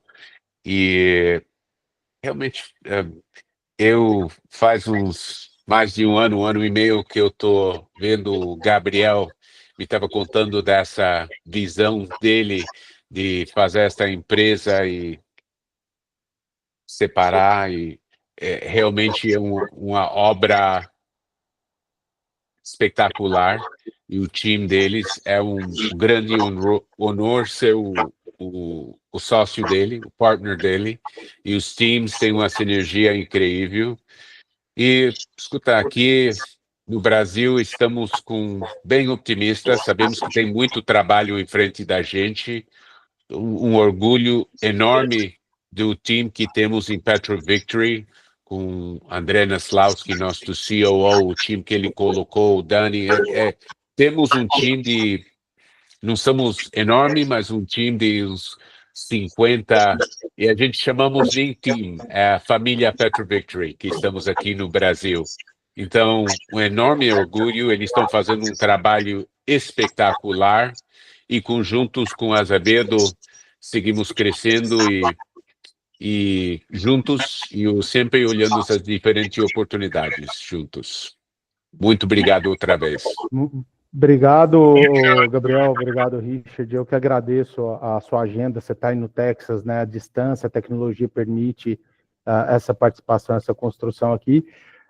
e realmente eu faz mais de um ano e meio que eu estou vendo o Gabriel, me estava contando dessa visão dele de fazer esta empresa e separar, e realmente é uma obra espetacular, e o time deles é um grande honor ser o sócio dele, o partner dele, e os teams têm uma sinergia incrível. E, escuta, aqui no Brasil estamos bem otimistas, sabemos que tem muito trabalho em frente da gente, um orgulho enorme do time que temos em PetroVictory, com André Naslowski, nosso COO, o time que ele colocou, o Dani. Temos um time não somos enorme, mas um time de uns 50, e a gente chamamos de team, a família PetroVictory, que estamos aqui no Brasil. Então, um enorme orgulho, eles estão fazendo um trabalho espetacular, e conjuntos com a Azevedo seguimos crescendo e juntos e sempre olhando as diferentes oportunidades juntos. Muito obrigado outra vez. Obrigado, Gabriel. Obrigado, Richard. Eu que agradeço a sua agenda. Você está aí no Texas, né? A distância, a tecnologia permite essa participação, essa construção aqui.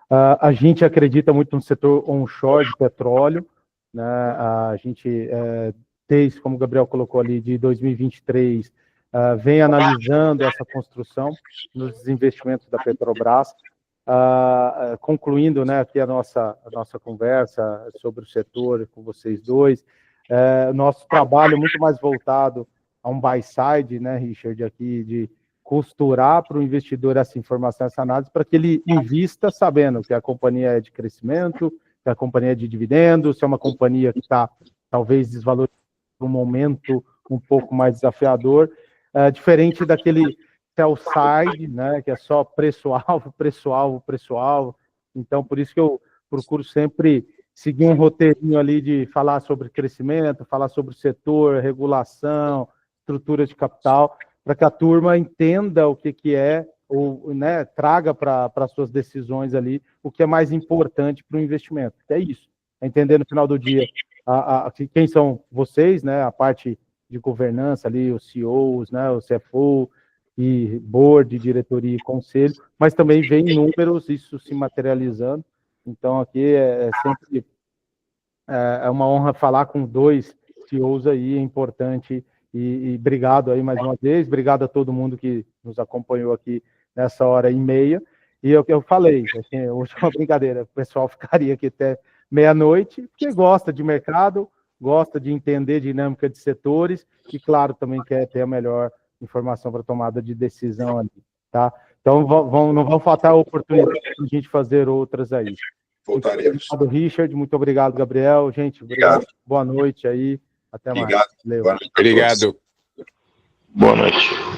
A gente acredita muito no setor onshore de petróleo, né? A gente, desde, como o Gabriel colocou ali, de 2023, vem analisando essa construção nos investimentos da Petrobras. Concluindo, né, aqui a nossa conversa sobre o setor com vocês dois, nosso trabalho é muito mais voltado a um buy side, né, Richard, aqui de costurar para o investidor essa informação, essa análise, para que ele invista sabendo que a companhia é de crescimento, que a companhia é de dividendos, se é uma companhia que está talvez desvalorizando um momento um pouco mais desafiador, diferente daquele sell side, né, que é só preço-alvo, preço-alvo, preço-alvo. Então, por isso que eu procuro sempre seguir um roteirinho ali de falar sobre crescimento, falar sobre o setor, regulação, estrutura de capital, para que a turma entenda o que é, ou, né, traga para as suas decisões ali o que é mais importante para o investimento. É isso, é entender no final do dia quem são vocês, né, a parte de governança ali, os CEOs, né, o CFO, e board, diretoria e conselho, mas também vem números, isso se materializando. Então, aqui é sempre uma honra falar com dois CEOs aí, é importante, e obrigado aí mais uma vez, obrigado a todo mundo que nos acompanhou aqui nessa hora e meia, e eu falei, assim, hoje é uma brincadeira, o pessoal ficaria aqui até meia-noite, porque gosta de mercado, gosta de entender dinâmica de setores, e claro, também quer ter a melhor informação para tomada de decisão ali, tá? Então, não vão faltar oportunidades de a gente fazer outras aí. Voltaremos. Muito obrigado, Richard. Muito obrigado, Gabriel. Gente, obrigado. Boa noite aí. Até mais. Obrigado. Obrigado. Boa noite.